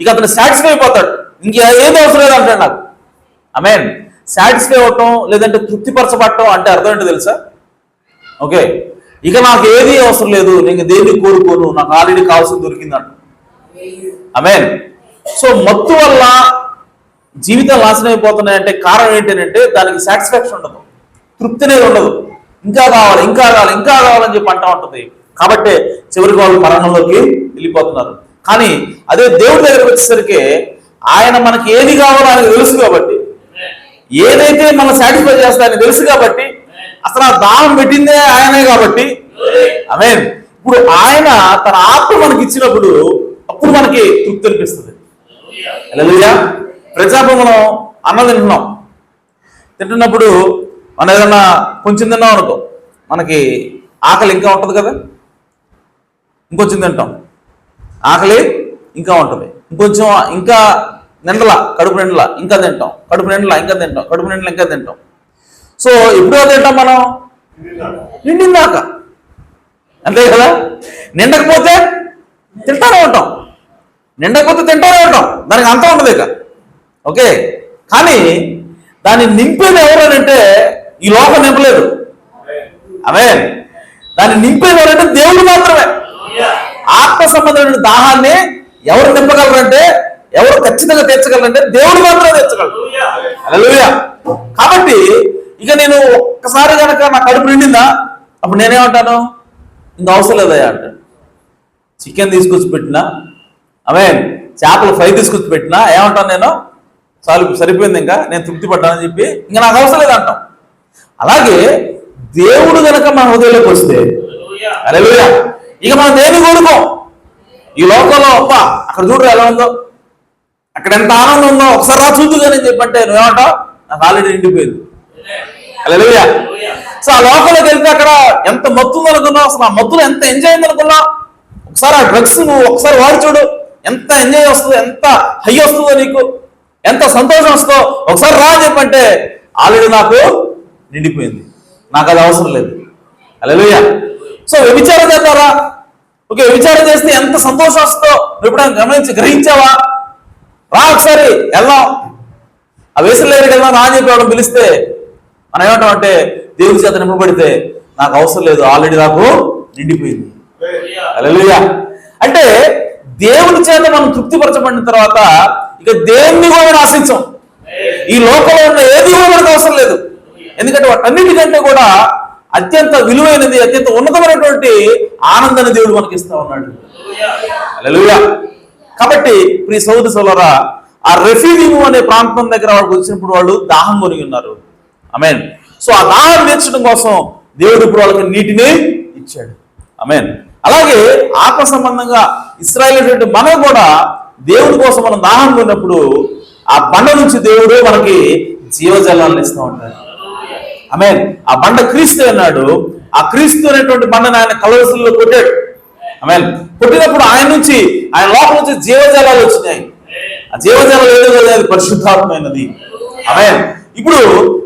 Speaker 2: ఇక అతను సాటిస్ఫై అయిపోతాడు, ఇంక ఏది అవసరం లేదు అంటాడు నాకు. ఆమేన్. సాటిస్ఫై అవటం లేదంటే తృప్తిపరచబడటం అంటే అర్థం ఏంటో తెలుసా? ఓకే, ఇక నాకు ఏది అవసరం లేదు, నేను దేన్ని కోరుకోను, నాకు ఆల్రెడీ కావాల్సింది దొరికిందంట. ఆమేన్. సో మత్తు వల్ల జీవితం నాశనం అయిపోతున్నాయంటే కారణం ఏంటంటే దానికి సాటిస్ఫాక్షన్ ఉండదు, తృప్తి అనేది ఉండదు. ఇంకా కావాలి, ఇంకా కావాలి, ఇంకా కావాలని చెప్పి అంటూ ఉంటుంది. కాబట్టి చివరికి వాళ్ళు మరణంలోకి వెళ్ళిపోతున్నారు. కానీ అదే దేవుడి దగ్గరికి వచ్చేసరికి ఆయన మనకి ఏది కావాలో ఆయనకు తెలుసు కాబట్టి, ఏదైతే మనం సాటిస్ఫై చేస్తా ఆయనకు తెలుసు కాబట్టి, అసలు ఆ దాహం పెట్టిందే ఆయనే కాబట్టి ఆమేన్. ఇప్పుడు ఆయన తన ఆత్మ మనకి ఇచ్చినప్పుడు అప్పుడు మనకి తృప్తి అనిపిస్తుంది. హల్లెలూయా. ప్రజాపం మనం అన్నం తింటున్నప్పుడు మనం ఏదన్నా కొంచెం తిన్నాం అనుకో, మనకి ఆకలి ఇంకా ఉంటుంది కదా, ఇంకొంచెం తింటాం, ఆకలి ఇంకా ఉంటుంది, ఇంకొంచెం ఇంకా నిండలా, కడుపు నిండలా ఇంకా తింటాం, కడుపు నిండలా ఇంకా తింటాం, కడుపు నిండలా ఇంకా తింటాం. సో ఎప్పుడో తింటాం మనం నిండిందాక, అంతే కదా. నిండకపోతే తింటానే ఉంటాం, నిండకపోతే తింటానే ఉంటాం, దానికి అంతా ఉండదు ఇక. ఓకే, కానీ దాన్ని నింపేది ఎవరనంటే ఈ లోకం నింపలేదు. ఆమేన్. దాన్ని నింపేది ఎవరంటే దేవుడు మాత్రమే. ఆత్మ సంబంధమైన దాహాన్ని ఎవరు నింపగలరంటే, ఎవరు ఖచ్చితంగా తీర్చగలరంటే దేవుడు మాత్రమే తీర్చగలరు. హల్లెలూయా. కాబట్టి ఇక నేను ఒక్కసారి కనుక నా కడుపు నిండిందా అప్పుడు నేనేమంటాను, ఇంకా అవసరం లేదయ్యా అంటాను. చికెన్ తీసుకొచ్చి పెట్టినా, ఆమేన్, చేపలు ఫ్రై తీసుకొచ్చి పెట్టినా ఏమంటాను నేను, చాలు సరిపోయింది, ఇంకా నేను తృప్తి పడ్డానని చెప్పి ఇంకా నాకు అవసరం లేదు అంటాం. అలాగే దేవుడు కనుక మన హృదయంలోకి వస్తే హల్లెలూయా, ఇక మనం దేన్ని కోరుకోం. ఈ లోకంలో అప్ప అక్కడ చూడరు ఎలా ఉందో, అక్కడ ఎంత ఆనందం ఉందో ఒకసారి రా చూద్దుగాని చెప్పంటే నువ్వేమంటావు, నాకు ఆల్రెడీ నిండిపోయింది. హల్లెలూయా. సో ఆ లోకంలోకి వెళ్తే అక్కడ ఎంత మత్తు ఉందో అనుకున్నావు, అసలు ఆ మత్తులో ఎంత ఎంజాయ్ అయింది అనుకున్నావు. ఒకసారి ఆ డ్రగ్స్ నువ్వు ఒకసారి వాడి చూడు, ఎంత ఎంజాయ్ వస్తుందో, ఎంత హై వస్తుందో, నీకు ఎంత సంతోషం వస్తుందో. ఒకసారి రా చెప్పంటే ఆల్రెడీ నాకు నిండిపోయింది, నాకు అది అవసరం లేదు. హల్లెలూయా. సో వ్యభిచారం చేద్దారా, ఓకే, వ్యభిచారం చేస్తే ఎంత సంతోషం వస్తుందో నువ్వు ఎప్పుడైనా గ్రహించావా? రా ఒకసారి వెళ్దాం, ఆ వేసిన దగ్గరికి వెళ్దాం రా అని చెప్పి వాడు పిలిస్తే మనం ఏమంటాం అంటే దేవుడి చేత నింపబడితే నాకు అవసరం లేదు, ఆల్రెడీ నాకు నిండిపోయింది. హల్లెలూయా. అంటే దేవుడి చేత మనం తృప్తిపరచబడిన తర్వాత ఇక దేన్ని కూడా ఆశించం. ఈ లోకంలో ఉన్న ఏది కూడా మనకు అవసరం లేదు. ఎందుకంటే వాటన్నిటికంటే కూడా అత్యంత విలువైనది, అత్యంత ఉన్నతమైనటువంటి ఆనందాన్ని దేవుడు మనకి ఇస్తా ఉన్నాడు. హల్లెలూయా. కాబట్టి ప్రియ సోదర సోదరులారా, ఆ రెఫీదీము అనే ప్రాంతం దగ్గర వాళ్ళకి వచ్చినప్పుడు వాళ్ళు దాహం కొనిగి ఉన్నారు. ఆమేన్. సో ఆ దాహం తీర్చడం కోసం దేవుడు ఇప్పుడు వాళ్ళకి నీటిని ఇచ్చాడు. ఆమేన్. అలాగే ఆత్మ సంబంధంగా ఇశ్రాయేలు మనం కూడా దేవుడి కోసం మనం దాహం కొన్నప్పుడు ఆ బండ నుంచి దేవుడు మనకి జీవజలాలను ఇస్తూ ఉంటాడు. ఆమేన్. ఆ బండ క్రీస్తు అన్నాడు. ఆ క్రీస్తు అనేటువంటి బండను ఆయన కలవరిలో కొట్టాడు. ఆమేన్. కొట్టినప్పుడు ఆయన నుంచి, ఆయన లోపల నుంచి జీవజలాలు వచ్చినాయి. ఆ జీవజలాలు ఏదో కదా, అది పరిశుద్ధాత్మైనది. ఆమేన్. ఇప్పుడు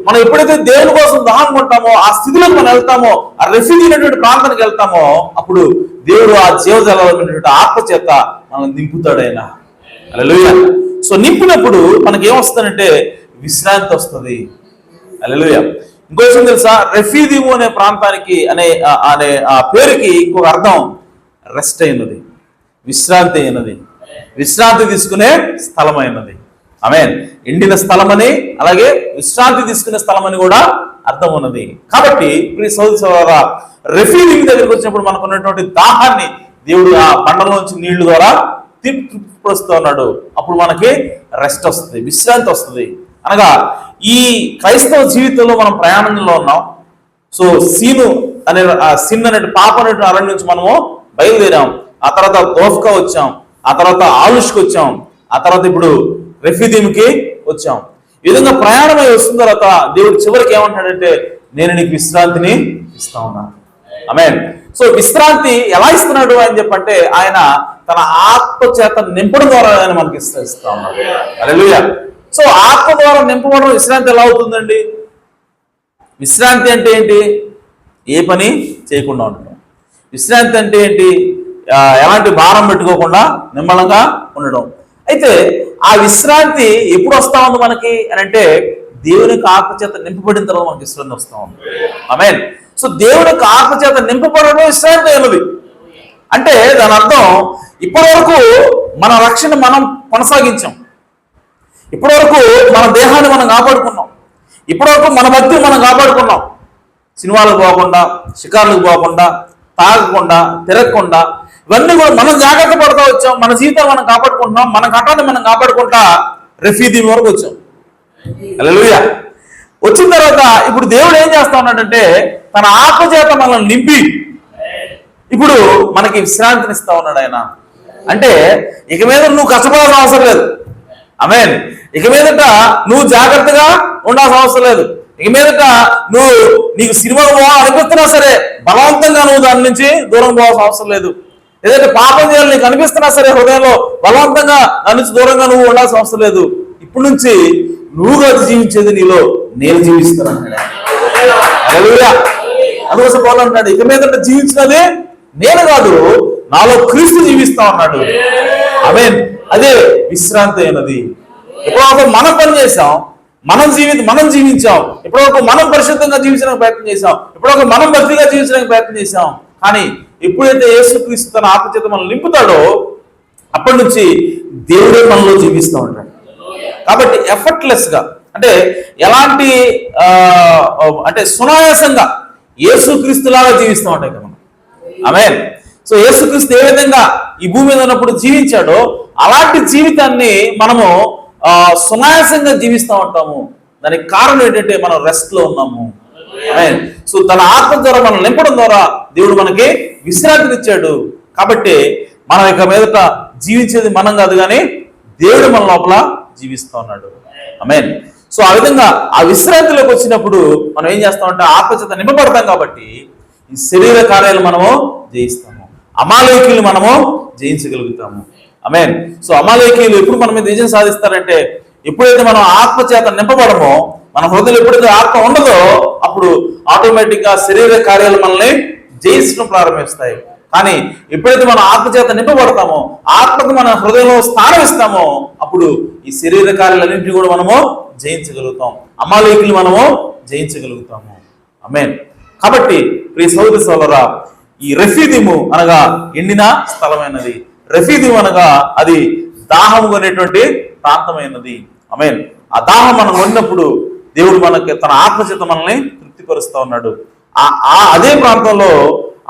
Speaker 2: మనం ఎప్పుడైతే దేవుని కోసం దాహం కొంటామో ఆ స్థితిలోకి మనం వెళ్తామో, ఆ రెఫ్యూజీ అనేటువంటి ప్రాంతానికి వెళ్తామో, అప్పుడు దేవుడు ఆ జీవజలాలైనటువంటి ఆత్మ చేత మనం నింపుతాడు ఆయన. హల్లెలూయా. సో నింపినప్పుడు మనకి ఏమొస్తుందంటే విశ్రాంతి వస్తుంది. హల్లెలూయా. ఇంకో విషయం తెలుసా, రెఫీదీము అనే ప్రాంతానికి అనే ఆ పేరుకి ఇంకొక అర్థం రెస్ట్ అయినది, విశ్రాంతి అయినది, విశ్రాంతి తీసుకునే స్థలం అయినది. ఆమేన్. ఎండిన స్థలం అని, అలాగే విశ్రాంతి తీసుకునే స్థలం అని కూడా అర్థం ఉన్నది. కాబట్టి ప్రియ సోదర సోదరులారా, రెఫీదీము దగ్గరికి వచ్చినప్పుడు మనకు ఉన్నటువంటి దాహాన్ని దేవుడు ఆ బండలోంచి నీళ్లు ద్వారా తృప్తిపరుస్తూ ఉన్నాడు. అప్పుడు మనకి రెస్ట్ వస్తుంది, విశ్రాంతి వస్తుంది. అనగా ఈ క్రైస్తవ జీవితంలో మనం ప్రయాణంలో ఉన్నాం. సో సీను అనే సిన్ అనే పాప అనే అరణ్యం నుంచి మనము బయలుదేరాం. ఆ తర్వాత దోఫ్కా వచ్చాం, ఆ తర్వాత ఆలుష్కి వచ్చాం, ఆ తర్వాత ఇప్పుడు రెఫీదీంకి వచ్చాం. ఈ విధంగా ప్రయాణమై వస్తున్న తర్వాత దేవుడు చివరికి ఏమంటాడంటే, నేను నీకు విశ్రాంతిని ఇస్తా ఉన్నాను. ఆమేన్. సో విశ్రాంతి ఎలా ఇస్తున్నాడు అని చెప్పంటే, ఆయన తన ఆత్మ చేత నింపడం ద్వారా ఆయన మనకి ఇస్తా ఉన్నాడు. హల్లెలూయా. సో ఆత్మ ద్వారా నింపబడడం విశ్రాంతి ఎలా అవుతుందండి? విశ్రాంతి అంటే ఏంటి? ఏ పని చేయకుండా ఉండడం. విశ్రాంతి అంటే ఏంటి? ఎలాంటి భారం పెట్టుకోకుండా నిమ్మలంగా ఉండడం. అయితే ఆ విశ్రాంతి ఎప్పుడు వస్తా ఉంది మనకి అని అంటే, దేవునికి ఆత్మ చేత నింపబడిన తర్వాత మనకి విశ్రాంతి వస్తా ఉంది. ఆమేన్. సో దేవునికి ఆత్మ చేత నింపబడడం విశ్రాంతి అయినది. అంటే దాని అర్థం, ఇప్పటి వరకు మన రక్షణ మనం కొనసాగించాం, ఇప్పటి వరకు మన దేహాన్ని మనం కాపాడుకున్నాం, ఇప్పటి వరకు మన భక్తిని మనం కాపాడుకున్నాం. సినిమాలకు పోకుండా, షికార్లకు పోకుండా, తాగకుండా, తిరగకుండా, ఇవన్నీ కూడా మనం జాగ్రత్త పడుతూ వచ్చాం. మన జీవితాన్ని మనం కాపాడుకుంటున్నాం, మన ఘటాన్ని మనం కాపాడుకుంటా రెఫీదీం వరకు వచ్చాం. హల్లెలూయా. వచ్చిన తర్వాత ఇప్పుడు దేవుడు ఏం చేస్తా ఉన్నాడంటే, తన ఆత్మ చేత మనల్ని నింపి ఇప్పుడు మనకి విశ్రాంతిని ఇస్తా ఉన్నాడు ఆయన. అంటే ఇక మీద నువ్వు కష్టపడాల్సిన అవసరం లేదు. ఆమేన్. ఇక మీదట నువ్వు జాగ్రత్తగా ఉండాల్సిన అవసరం లేదు. ఇక మీదట నీకు సినిమాకు పోవాలని అనిపిస్తున్నా సరే బలవంతంగా నువ్వు దాని నుంచి దూరం పోవాల్సిన అవసరం లేదు. ఏదైతే పాపం చేయాలని నీకు అనిపిస్తున్నా సరే హృదయంలో బలవంతంగా దాని నుంచి దూరంగా నువ్వు ఉండాల్సిన అవసరం లేదు. ఇప్పటి నుంచి నువ్వు కాదు జీవించేది, నీలో నేను జీవిస్తున్నాను. హల్లెలూయా. అందుకోసం పౌలు అంటాడు, ఇక మీదట జీవించినది నేను కాదు, నాలో క్రీస్తు జీవిస్తా ఉన్నాడు. ఆమేన్. అదే విశ్రాంతి అయినది. ఎప్పుడో మనం పని చేసాం, మనం జీవించాం, ఎప్పుడో మనం పరిశుద్ధంగా జీవించడానికి ప్రయత్నం చేసాం, ఎప్పుడో మనం భక్తిగా జీవించడానికి ప్రయత్నం చేసాం. కానీ ఎప్పుడైతే యేసుక్రీస్తు తన ఆత్మచేత మనల్ని నింపుతాడో అప్పటి నుంచి దేవుడే మనలో జీవిస్తూ ఉంటాడు. కాబట్టి ఎఫర్ట్లెస్ గా, అంటే ఎలాంటి అంటే సునాయాసంగా యేసుక్రీస్తులాగా జీవిస్తూ ఉంటాయి కదా మనం. ఆమేన్. సో యేసుక్రీస్తు ఏ విధంగా ఈ భూమి మీద ఉన్నప్పుడు జీవించాడో అలాంటి జీవితాన్ని మనము సునాయాసంగా జీవిస్తూ ఉంటాము. దానికి కారణం ఏంటంటే మనం రెస్ట్ లో ఉన్నాము. ఆమేన్. సో తన ఆత్మ ద్వారా మనం నింపడం ద్వారా దేవుడు మనకి విశ్రాంతిని ఇచ్చాడు. కాబట్టి మనం ఇక మీదట జీవించేది మనం కాదు, కానీ దేవుడు మన లోపల జీవిస్తూ ఉన్నాడు. ఆమేన్. సో ఆ విధంగా ఆ విశ్రాంతిలోకి వచ్చినప్పుడు మనం ఏం చేస్తామంటే ఆత్మచేత నింపబడతాం. కాబట్టి ఈ శరీర కార్యాలు మనము జయిస్తాము, అమాలేకీయులు మనము జయించగలుగుతాము. ఆమేన్. సో అమాలేకీయులు ఎప్పుడు మన మీద విజయం సాధిస్తారంటే, ఎప్పుడైతే మనం ఆత్మచేత నింపబడమో, మన హృదయంలో ఎప్పుడైతే ఆత్మ ఉండదో అప్పుడు ఆటోమేటిక్ గా శరీర కార్యాలు మనల్ని జయించడం ప్రారంభిస్తాయి. కానీ ఎప్పుడైతే మనం ఆత్మచేత నింపబడతామో, ఆత్మకు మన హృదయంలో స్థానం ఇస్తామో, అప్పుడు ఈ శరీర కార్యాలన్నింటినీ కూడా మనము జయించగలుగుతాం, అమాలేకీయులు మనము జయించగలుగుతాము. ఆమేన్. కాబట్టి ప్రియ సహోదర సోదరా, ఈ రెఫీదీము అనగా ఎండిన స్థలమైనది, రెఫీదీము అనగా అది దాహము కొనేటువంటి ప్రాంతమైనది. ఆమేన్. ఆ దాహం మనం కొన్నప్పుడు దేవుడు మనకి తన ఆత్మచేత మనల్ని తృప్తిపరుస్తా ఉన్నాడు. అదే ప్రాంతంలో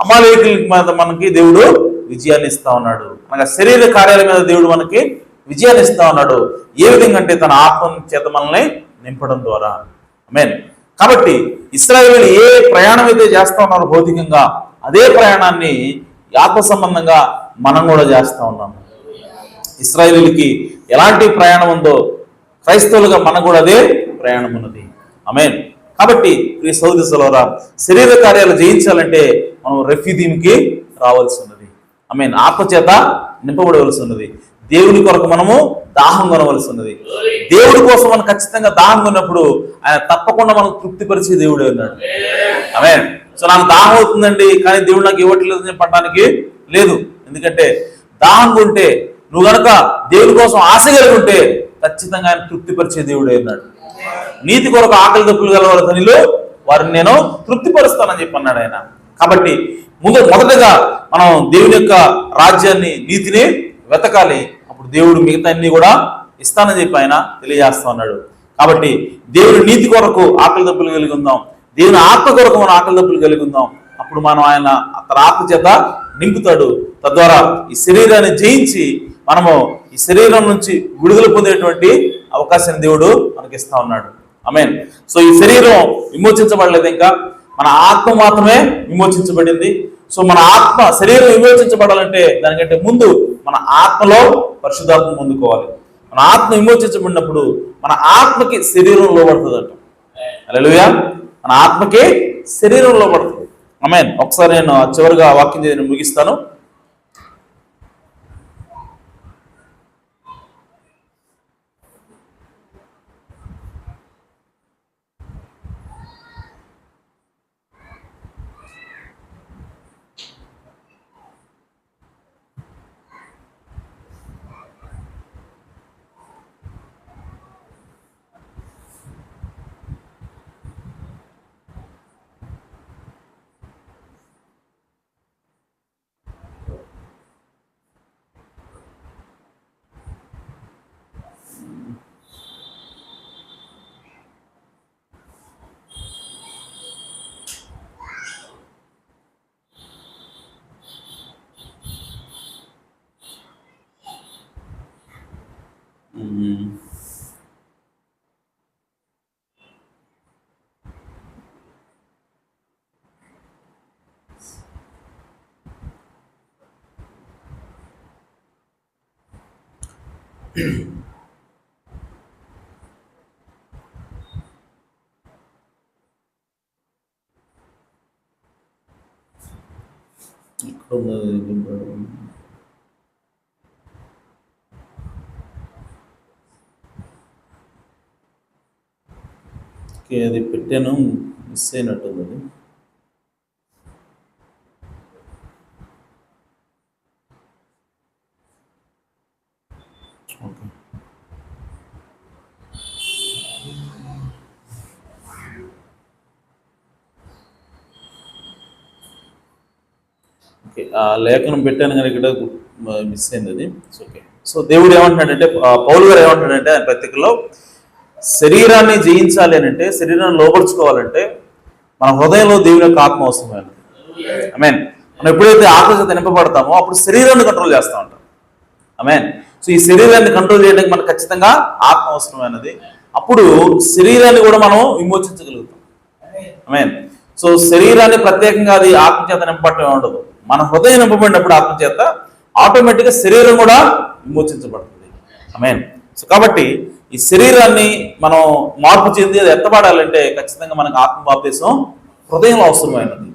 Speaker 2: అమాలేకీయుల మీద మనకి దేవుడు విజయాన్ని ఇస్తా ఉన్నాడు. అనగా శరీర కార్యాల మీద దేవుడు మనకి విజయాన్ని ఇస్తా ఉన్నాడు. ఏ విధంగా అంటే తన ఆత్మ చేత మనల్ని నింపడం ద్వారా. ఆమేన్. కాబట్టి ఇశ్రాయేలీయులు ఏ ప్రయాణం అయితే చేస్తా ఉన్నారో భౌతికంగా, అదే ప్రయాణాన్ని ఆత్మ సంబంధంగా మనం కూడా చేస్తా ఉన్నాము. ఇశ్రాయేలీయులకి ఎలాంటి ప్రయాణం ఉందో క్రైస్తవులుగా మనకు కూడా అదే ప్రయాణం ఉన్నది. ఆమేన్. కాబట్టి ప్రియ సహోదర సోదరా, శరీర కార్యాలు జయించాలంటే మనం రెఫీదీంకి రావాల్సి ఉన్నది. ఆమేన్. ఆత్మచేత నింపబడవలసి ఉన్నది. దేవుని కొరకు మనము దాహం కొనవలసి ఉన్నది. దేవుడి కోసం మనం ఖచ్చితంగా దాహం కొన్నప్పుడు ఆయన తప్పకుండా మనకు తృప్తిపరిచే దేవుడే ఉన్నాడు. ఆమేన్. సో నాకు దాహం అవుతుందండి కానీ దేవుడు నాకు ఇవ్వట్లేదు చెప్పడానికి లేదు. ఎందుకంటే దాహం కొంటే నువ్వు కనుక దేవుడి కోసం ఆశ కలిగి ఉంటే ఖచ్చితంగా ఆయన తృప్తిపరిచే దేవుడే ఉన్నాడు. నీతి కొరకు ఆకలి దప్పులు గలవారు ధనిలో వారిని నేను తృప్తిపరుస్తానని చెప్పి అన్నాడు ఆయన. కాబట్టి మొదటగా మనం దేవుని యొక్క రాజ్యాన్ని, నీతిని వెతకాలి. అప్పుడు దేవుడు మిగతా అన్ని కూడా ఇస్తానని చెప్పి ఆయన తెలియజేస్తా ఉన్నాడు. కాబట్టి దేవుడి నీతి కొరకు ఆకలి దప్పులు కలిగి ఉందాం, దేవుని ఆత్మ కొరకు మనం ఆకలి దప్పులు కలిగి ఉందాం. అప్పుడు మనం ఆయన తన ఆత్మ చేత నింపుతాడు. తద్వారా ఈ శరీరాన్ని జయించి మనము ఈ శరీరం నుంచి విడుదల పొందేటువంటి అవకాశాన్ని దేవుడు మనకి ఇస్తా ఉన్నాడు. ఆమేన్. సో ఈ శరీరం విమోచించబడలేదు ఇంకా. మన ఆత్మ మాత్రమే విమోచించబడింది. సో మన ఆత్మ శరీరం విమోచించబడాలంటే దానికంటే ముందు మన ఆత్మలో పరిశుద్ధాత్మ పొందుకోవాలి. మన ఆత్మ విమోచించబడినప్పుడు మన ఆత్మకి శరీరం లోబడుతుందట. హల్లెలూయా. మన ఆత్మకి శరీరం లోబడుతుంది. ఆమేన్. ఒకసారి నేను చివరిగా వాక్యం నేను ముగిస్తాను. అది పెట్టాను, మిస్ అయినట్టుంది అది. ఓకే, ఓకే, ఆ లేఖనం పెట్టాను కానీ ఇక్కడ మిస్ అయింది అది. ఓకే. సో దేవుడు ఏమంటున్నాడంటే, పౌలు గారు ఏమంటున్నాడంటే ఆయన పత్రికలో, శరీరాన్ని జయించాలి అని అంటే, శరీరాన్ని లోపరుచుకోవాలంటే మన హృదయంలో దేవుని యొక్క ఆత్మ అవసరమైనది. ఆమేన్. మనం ఎప్పుడైతే ఆత్మచేత నింపబడతామో అప్పుడు శరీరాన్ని కంట్రోల్ చేస్తూ ఉంటాం. ఆమేన్. సో ఈ శరీరాన్ని కంట్రోల్ చేయడానికి మనకు ఖచ్చితంగా ఆత్మ అవసరమైనది. అప్పుడు శరీరాన్ని కూడా మనం విమోచించగలుగుతాం. ఆమేన్. సో శరీరాన్ని ప్రత్యేకంగా అది ఆత్మచేత నింపబడటం ఉండదు. మన హృదయం నింపబడినప్పుడు ఆత్మచేత ఆటోమేటిక్గా శరీరం కూడా విమోచించబడుతుంది. ఆమేన్. సో కాబట్టి ఈ శరీరాన్ని మనం మార్పు చెంది అది ఎత్తబడాలంటే ఖచ్చితంగా మనకు ఆత్మ బాప్తిసం హృదయంలో అవసరమైనది.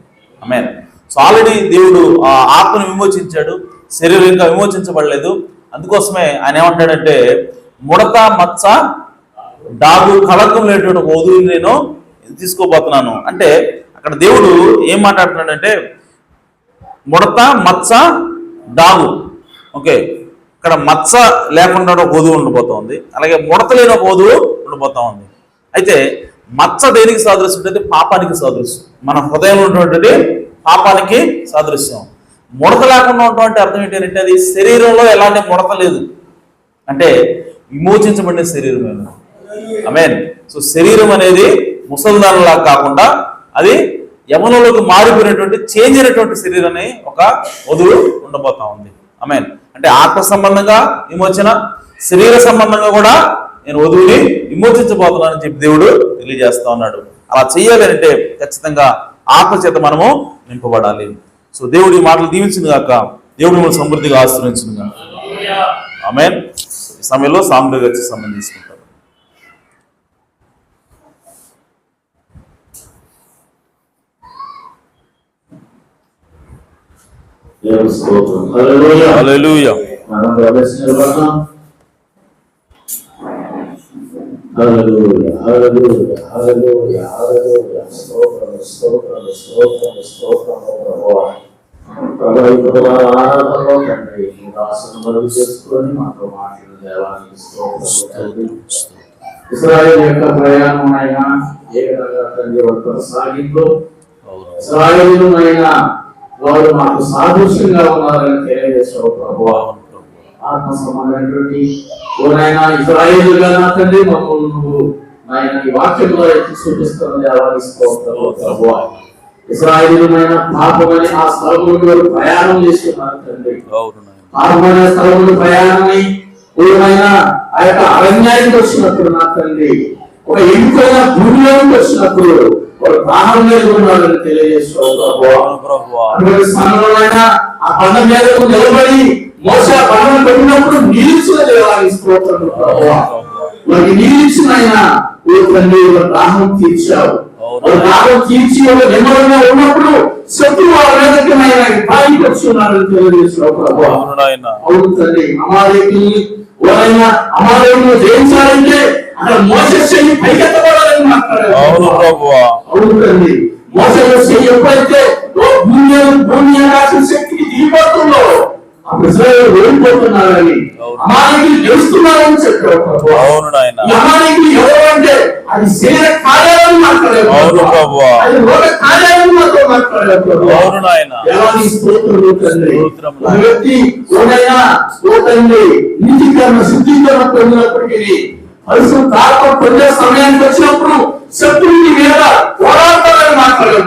Speaker 2: ఆమేన్. సో ఆల్రెడీ దేవుడు ఆ ఆత్మను విమోచించాడు, శరీరం ఇంకా విమోచించబడలేదు. అందుకోసమే ఆయన ఏమంటాడంటే, ముడత, మచ్చ, డాగు, కళంకం లేనటువంటి వధువుని నేను తీసుకోబోతున్నాను అంటే, అక్కడ దేవుడు ఏం మాట్లాడుతున్నాడంటే, ముడత, మచ్చ, డాగు. ఓకే, ఇక్కడ మచ్చ లేకుండా ఒక వధువు ఉండబోతోంది, అలాగే ముడత లేని ఒక వధువు ఉండబోతా ఉంది. అయితే మచ్చ దేనికి సాదృశ్యం అంటే పాపానికి సాదృశ్యం. మన హృదయంలో ఉన్నటువంటి పాపానికి సాదృశ్యం. ముడత లేకుండా ఉన్నటువంటి అర్థం ఏంటంటే, అది శరీరంలో ఎలాంటి ముడత లేదు అంటే విమోచించబడిన శరీరం. ఆమేన్. సో శరీరం అనేది ముసల్దానులా కాకుండా అది యవనంలోకి మారిపోయినటువంటి చేంజ్ అయినటువంటి శరీరాన్ని ఒక వధువు ఉండబోతా ఉంది. ఆమేన్. అంటే ఆత్మ సంబంధంగా విమోచన, శరీర సంబంధంగా కూడా నేను వధువుని విమోచించబోతున్నానని చెప్పి దేవుడు తెలియజేస్తా ఉన్నాడు. అలా చెయ్యాలి అంటే ఖచ్చితంగా ఆత్మ చేత మనము నింపబడాలి. సో దేవుడి మాటలు దీవించింది గాక, దేవుడు మిమ్మల్ని సమృద్ధిగా ఆశీర్వదించింది గాక. ఆమేన్. ఈ సమయంలో సాంగ్గా వచ్చి సంబంధించుకుంటారు. హల్లెలూయా.
Speaker 3: Hallelujah, hallelujah, hallelujah, hallelujah. Stotram, stotram, stotram, stotram, Lord. Prabhu, ఇప్పుడు ఆరాధనలో తండ్రి దాసును మరుగు చేసుకొని మాతో మాట్లాడిన దేవానికి స్తోత్రం. ఇశ్రాయేలు యొక్క ప్రయాణం అయినా ఏ విధంగా తండ్రి వారు కొనసాగిందో, ఇశ్రాయేలునైనా వారు మాకు సాదృశ్యంగా ఉన్నారని తెలియజేశావు ప్రభువా. ఆత్మ సంబంధమైనటువంటి ఓనైనా ఇశ్రాయేలుగా నా తండ్రి మమ్మల్ని నువ్వు నాయన ఈ వాక్యంలో ఎత్తి చూపిస్తున్న దేవానికి స్తోత్రం ప్రభువా. ఇశ్రాయేలుమైన పాపమని ఆ స్థలములకు వారు ప్రయాణం చేస్తున్నారు తండ్రి. పాపమైన స్థలములు ప్రయాణమై ఓనైనా ఆ యొక్క అరణ్యానికి వచ్చినప్పుడు నా తండ్రి, ఒక ఎండిపోయిన భూమిలోకి వచ్చినప్పుడు, దాహం మీద ఉన్నారని తెలియజేస్తున్నావు. అటువంటి స్థానంలోనైనా ఆ బండ మీద నిలబడి మోసే ఆ బండను పెట్టినప్పుడు నిలిచిన దేవానికి స్తోత్రం ప్రభువా. వారికి నిలిచిన ఆయన తండ్రి దాహం తీర్చావు. దాహం తీర్చి నిమ్మలంగా ఉన్నప్పుడు శత్రువు వారి మీదకి ఆయన పైకి వచ్చి ఉన్నారని తెలియజేస్తున్నావు ప్రభువా. అవును తండ్రి, అమాలేకులను జయించాలంటే అక్కడ మోసే చెయ్యి పైకెత్తబడాలని మాట్లాడారు. అవును తండ్రి, మోసే చెయ్యి ఎప్పుడైతే భూమి ఆకాశం శక్తికి దిగిపోతుందో అప్పుడు ఇశ్రాయేలు ఓడిపోతున్నారని అమాలేకులు గెలుస్తున్నారని చెప్పారు ప్రభువా. అమాలేకులు ఎవరు అంటే అది శరీర కార్యాలను మాట్లాడారు, అది రోగ కార్యాలను మాత్రం మాట్లాడారు ప్రభువా. దేవానికి స్తోత్రములు తండ్రి. ఒక వ్యక్తి నీతికరణ శుద్ధీకరణ పొందినప్పటికీ పరిశుద్ధ ఆత్మ పొందే సమయానికి వచ్చినప్పుడు శత్రువుని మీద పోరాటాలని మాట్లాడారు.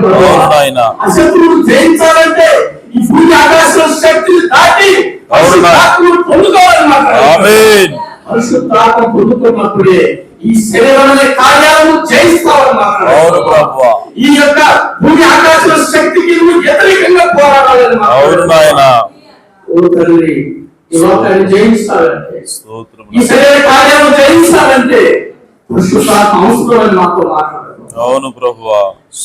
Speaker 3: ఆ శత్రువును జయించాలంటే ఈ భూమి ఆకాశం శక్తిని దాటి పరిశుద్ధాత్మను పొందుకోవాలని మాట్లాడారు. పరిశుద్ధాత్మ పొందుకున్నప్పుడే ఈ శరీరమైన కార్యాలను జయిస్తావని మాట్లాడారు. ఈ యొక్క భూమి ఆకాశం శక్తికి వ్యతిరేకంగా పోరాడాలని మాట్లాడారు. ఈ లోకాన్ని జయించాలంటే, ఈ శరీర కార్యాలను జయించాలంటే పరిశుద్ధాత్మ అవసరమని మాతో మాట్లాడారు.
Speaker 2: అవును ప్రభువా,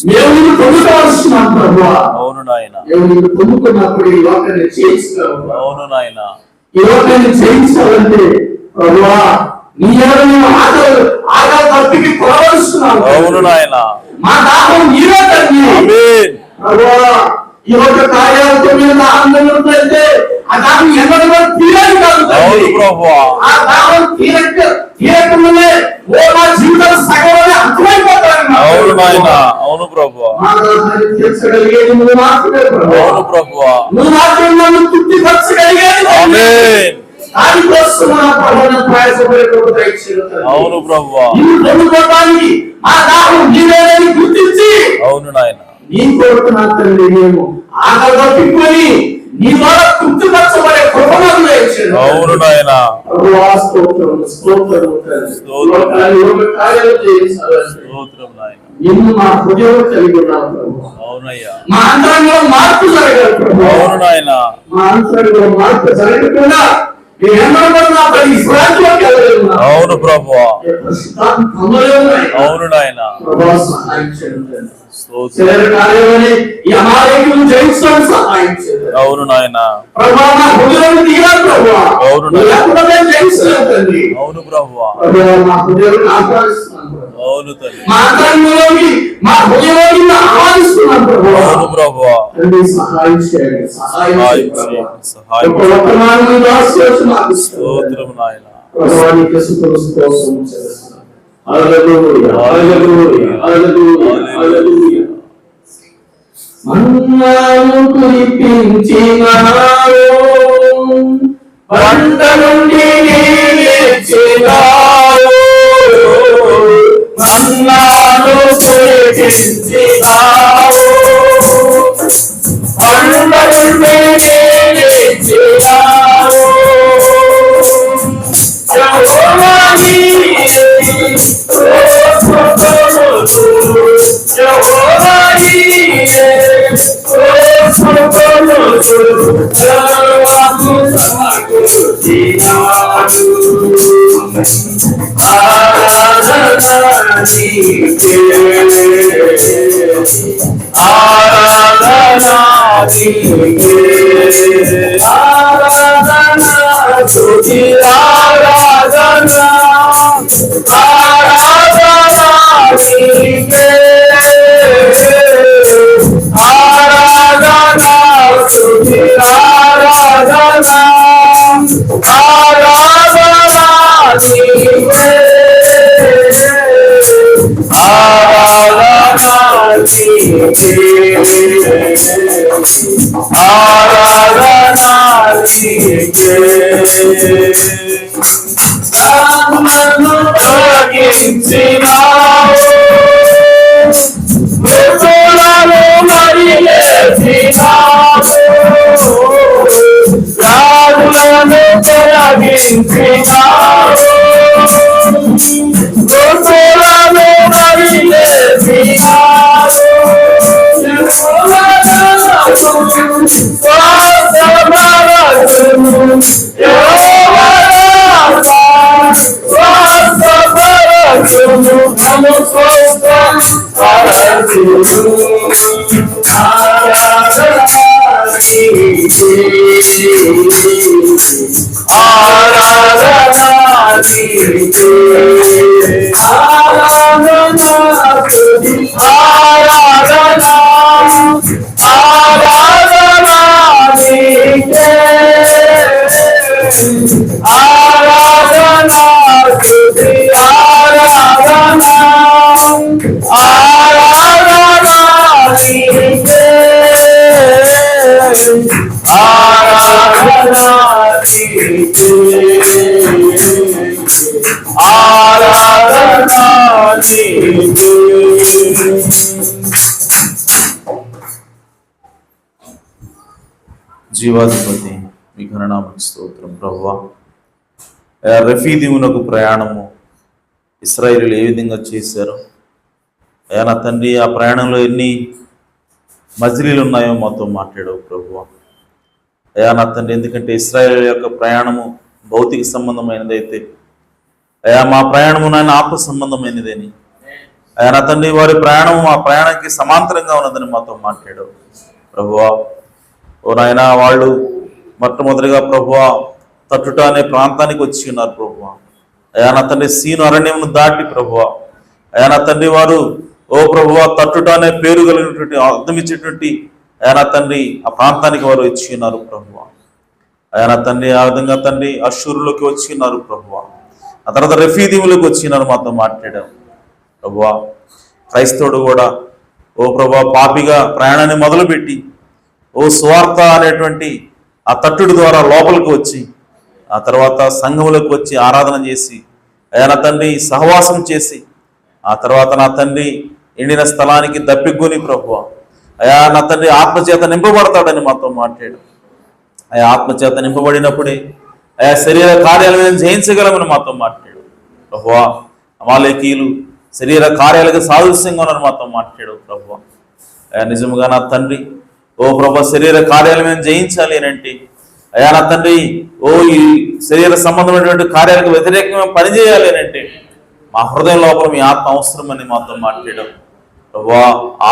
Speaker 3: మేము నిన్ను పొందుకోవాల్సినాం ప్రభువా. అవును నాయన, మేము నిన్ను పొందుకున్నప్పుడు ఈ లోకాన్ని జయించగలము. అవును నాయన, ఈ లోకాన్ని జయించాలంటే ప్రభువా నీ ఎవరు ఆగా తప్పికి కొనవలసినాం. అవును నాయన, మా దాహం నీవే తండ్రి ప్రభువా. ఈ యొక్క కార్యాలతో మీద ఆనందంటే ఆ దాహం ఎన్నడూ తీరని కాదు. ఆ దాహం తీరకుండానే మా జీవితం సగం అర్థమైపోతాను. అవును నాయన, అవును ప్రభువా. తీర్చగలిగేది నువ్వు మాత్రమే ప్రభువా. అవును ప్రభువా, నువ్వు మాత్రం నన్ను తృప్తిపరచగలిగేది. దానికోసం అవును ప్రభువా, నిన్ను పొందుకోవడానికి ఆ దాహం నీవేనని గుర్తించి అవును నాయన నీ కొరకు నా తండ్రి మేము ఆకలి తప్పికొని నీ ద్వారా తృప్తిపరచబడే కృపను ఇచ్చాడు. అవును నాయన, నిన్ను మా హృదయం కలిగి ఉన్నావు ప్రభు. అవునయ్యా, మా అంతరంగంలో మార్పు జరగాలి ప్రభు. అవును నాయన, మా అంతరంగంలో మార్పు జరగకుండా అవును ప్రభువా. అవును నాయన, అవును నాయన, అవును ప్రభువా. అవును తల్లి, అవును ప్రభువా. సహాయం చేయండి, స్తోత్రం నాయన. ప్రభువానికి స్తోత్రం చేస్తున్నాను. హల్లెలూయా, హల్లెలూయా, హల్లెలూయా, హల్లెలూయా. మన్నాను కురిపించినావు, బండ నుండి లేచినావు. మన్నాను కురిపించినావు, బండ నుండి లేచినావు. యెహోవా నీవే, యెహోవా నీవే, సర్వము సమకూర్చినావు. ఆరాధన నీకే, ఆరాధన నీకే, ఆరాధన స్తుతి ఆరాధన, ఆరాధన నీకే, ఆరాధన స్తుతి ఆరాధన, ఆరాధన నీకే, ఆరాధన నీకే, ఆరాధన నీకే. నన్ను తొలగించినావు, మృతులను మరిలేసినావు. రాజులను తొలగించినావు, మృతులను మరిలేసినావు.
Speaker 2: జీవాధిపతి మీ ఘననామకు స్తోత్రం ప్రభువా. రఫీదీమునకు ప్రయాణము ఇశ్రాయేలీయులు ఏ విధంగా చేశారు అయ్యా నా తండ్రి, ఆ ప్రయాణంలో ఎన్ని మజిలీలు ఉన్నాయో మాతో మాట్లాడవు ప్రభువా. అయ్యా నా తండ్రి, ఎందుకంటే ఇశ్రాయేలు యొక్క ప్రయాణము భౌతిక సంబంధమైనదైతే అయ్యా మా ప్రయాణము నాయన ఆత్మ సంబంధమైనదని అయ్యా నా తండ్రి, వారి ప్రయాణము మా ప్రయాణానికి సమాంతరంగా ఉన్నదని మాతో మాట్లాడవు ప్రభువా. ఓ నాయన, వాళ్ళు మొట్టమొదటిగా ప్రభువా తట్టుట అనే ప్రాంతానికి వచ్చి ఉన్నారు ప్రభువా. అయ్యా నా తండ్రి, సీను అరణ్యమును దాటి ప్రభువా అయ్యా నా తండ్రి, వారు ఓ ప్రభువా తట్టుట అనే పేరు కలిగినటువంటి అర్థం ఇచ్చేటువంటి అయ్యా నా తండ్రి ఆ ప్రాంతానికి వారు వచ్చి ఉన్నారు ప్రభువా. అయ్యా నా తండ్రి, ఆ విధంగా తండ్రి అశ్షూరులోకి వచ్చి ఉన్నారు ప్రభువా. ఆ తర్వాత రఫీదీములకు వచ్చి ఉన్నారు, మాతో మాట్లాడారు ప్రభువా. క్రైస్తవుడు కూడా ఓ ప్రభువా పాపిగా ప్రయాణాన్ని మొదలుపెట్టి ఓ సువార్త అనేటువంటి ఆ తట్టుడి ద్వారా లోపలికి వచ్చి ఆ తర్వాత సంఘములకు వచ్చి ఆరాధన చేసి అయ్యా నా తండ్రి సహవాసం చేసి ఆ తర్వాత నా తండ్రి ఎండిన స్థలానికి దప్పిగొని ప్రభువా అయా నా తండ్రి ఆత్మచేత నింపబడతాడని మాతో మాట్లాడు. అయా ఆత్మచేత నింపబడినప్పుడే అయా శరీర కార్యాలను జయించగలమని మాతో మాట్లాడు ప్రభువా. అమాలేకీయులు శరీర కార్యాలకు సాదృశ్యంగా ఉన్నారు మాతో మాట్లాడు ప్రభువా. అయా నిజముగా నా తండ్రి ఓ ప్రభా శరీర కార్యాలు మేము జయించాలి అని అంటే అయా నా తండ్రి ఓ ఈ శరీర సంబంధమైనటువంటి కార్యాలకు వ్యతిరేకంగా పనిచేయాలి అని అంటే మా హృదయం లోపల మీ ఆత్మ అవసరమని మాతో మాట్లాడాం ప్రభువా.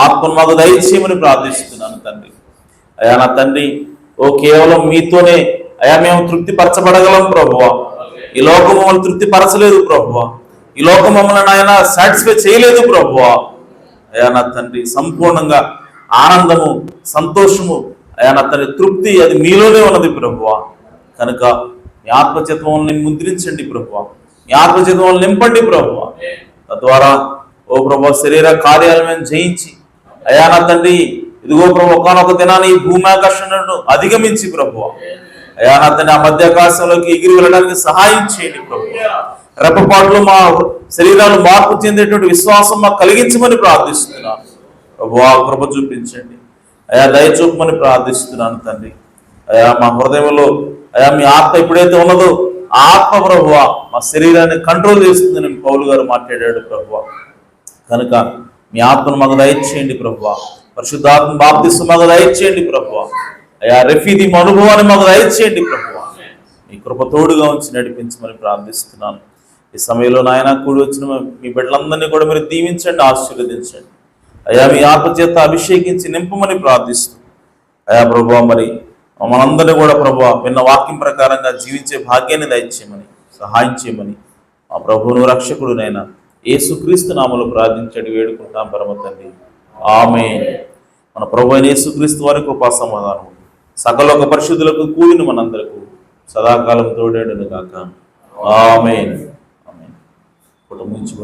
Speaker 2: ఆత్మను మాకు దయచేయమని ప్రార్థిస్తున్నాను తండ్రి. అయా నా తండ్రి ఓ కేవలం మీతోనే అయా మేము తృప్తిపరచబడగలం ప్రభువా. ఈ లోకం మమ్మల్ని తృప్తిపరచలేదు ప్రభువా. ఈ లోకం మమ్మల్ని ఆయన సాటిస్ఫై చేయలేదు ప్రభువా. అయా నా తండ్రి సంపూర్ణంగా ఆనందము సంతోషము అయా నా తండ్రి తృప్తి అది మీలోనే ఉన్నది ప్రభువా. కనుక మీ ఆత్మచేతని ముద్రించండి ప్రభువా. మీ ఆత్మచేతని నింపండి ప్రభువా. తద్వారా ఓ ప్రభా శరీర కార్యాలను మేము జయించి అయా నా తండ్రి ఇదిగో ప్రభు ఒకనొక దినాన్ని ఈ భూమాకర్షణను అధిగమించి ప్రభువా అయా నా తండ్రి ఆ మధ్యాకాశంలోకి ఎగిరి వెళ్ళడానికి సహాయం చేయండి ప్రభువా. రెప్పపాట్లు మా శరీరాలు మార్పు చెందేటువంటి విశ్వాసం మాకు కలిగించమని ప్రార్థిస్తున్నాను ప్రభువా. కృప చూపించండి అయా, దయ చూపమని ప్రార్థిస్తున్నాను తండ్రి. అయా మా హృదయంలో అయా మీ ఆత్మ ఎప్పుడైతే ఉన్నదో ఆ ఆత్మ ప్రభువా మా శరీరాన్ని కంట్రోల్ చేస్తుందని పౌలు గారు మాట్లాడాడు ప్రభువా. కనుక మీ ఆత్మను మాకు దయచేయండి ప్రభువా. పరిశుద్ధాత్మ బాప్తిస్మం మాకు దయచేయండి ప్రభువా. అయా రఫీదీ అనుభవాన్ని మాకు దయచేయండి ప్రభువా. మీ కృప తోడుగా ఉంచి నడిపించమని ప్రార్థిస్తున్నాను. ఈ సమయంలో నాయన కూడి వచ్చిన మీ బిడ్డలందరినీ కూడా మీరు దీవించండి, ఆశీర్వదించండి. అయా మీ ఆత్మచేత అభిషేకించి నింపమని ప్రార్థిస్తూ అయా ప్రభువా మరి మనందరినీ కూడా ప్రభువా విన్న వాక్యం ప్రకారంగా జీవించే భాగ్యాన్ని దయచేయమని సహాయం చేయమని మా ప్రభువును రక్షకుడునైనా యేసుక్రీస్తు నామములో ప్రార్థించండి వేడుకుంటాం పరమ తండ్రి. ఆమేన్. మన ప్రభు అయిన యేసుక్రీస్తు వారి కృపా సమాధానం సకల పరిశుద్ధులకు కూడిన మనందరకు సదాకాలం తోడేడును గాక. ఆమేన్. ఆమేన్. కుటుంబించుకుని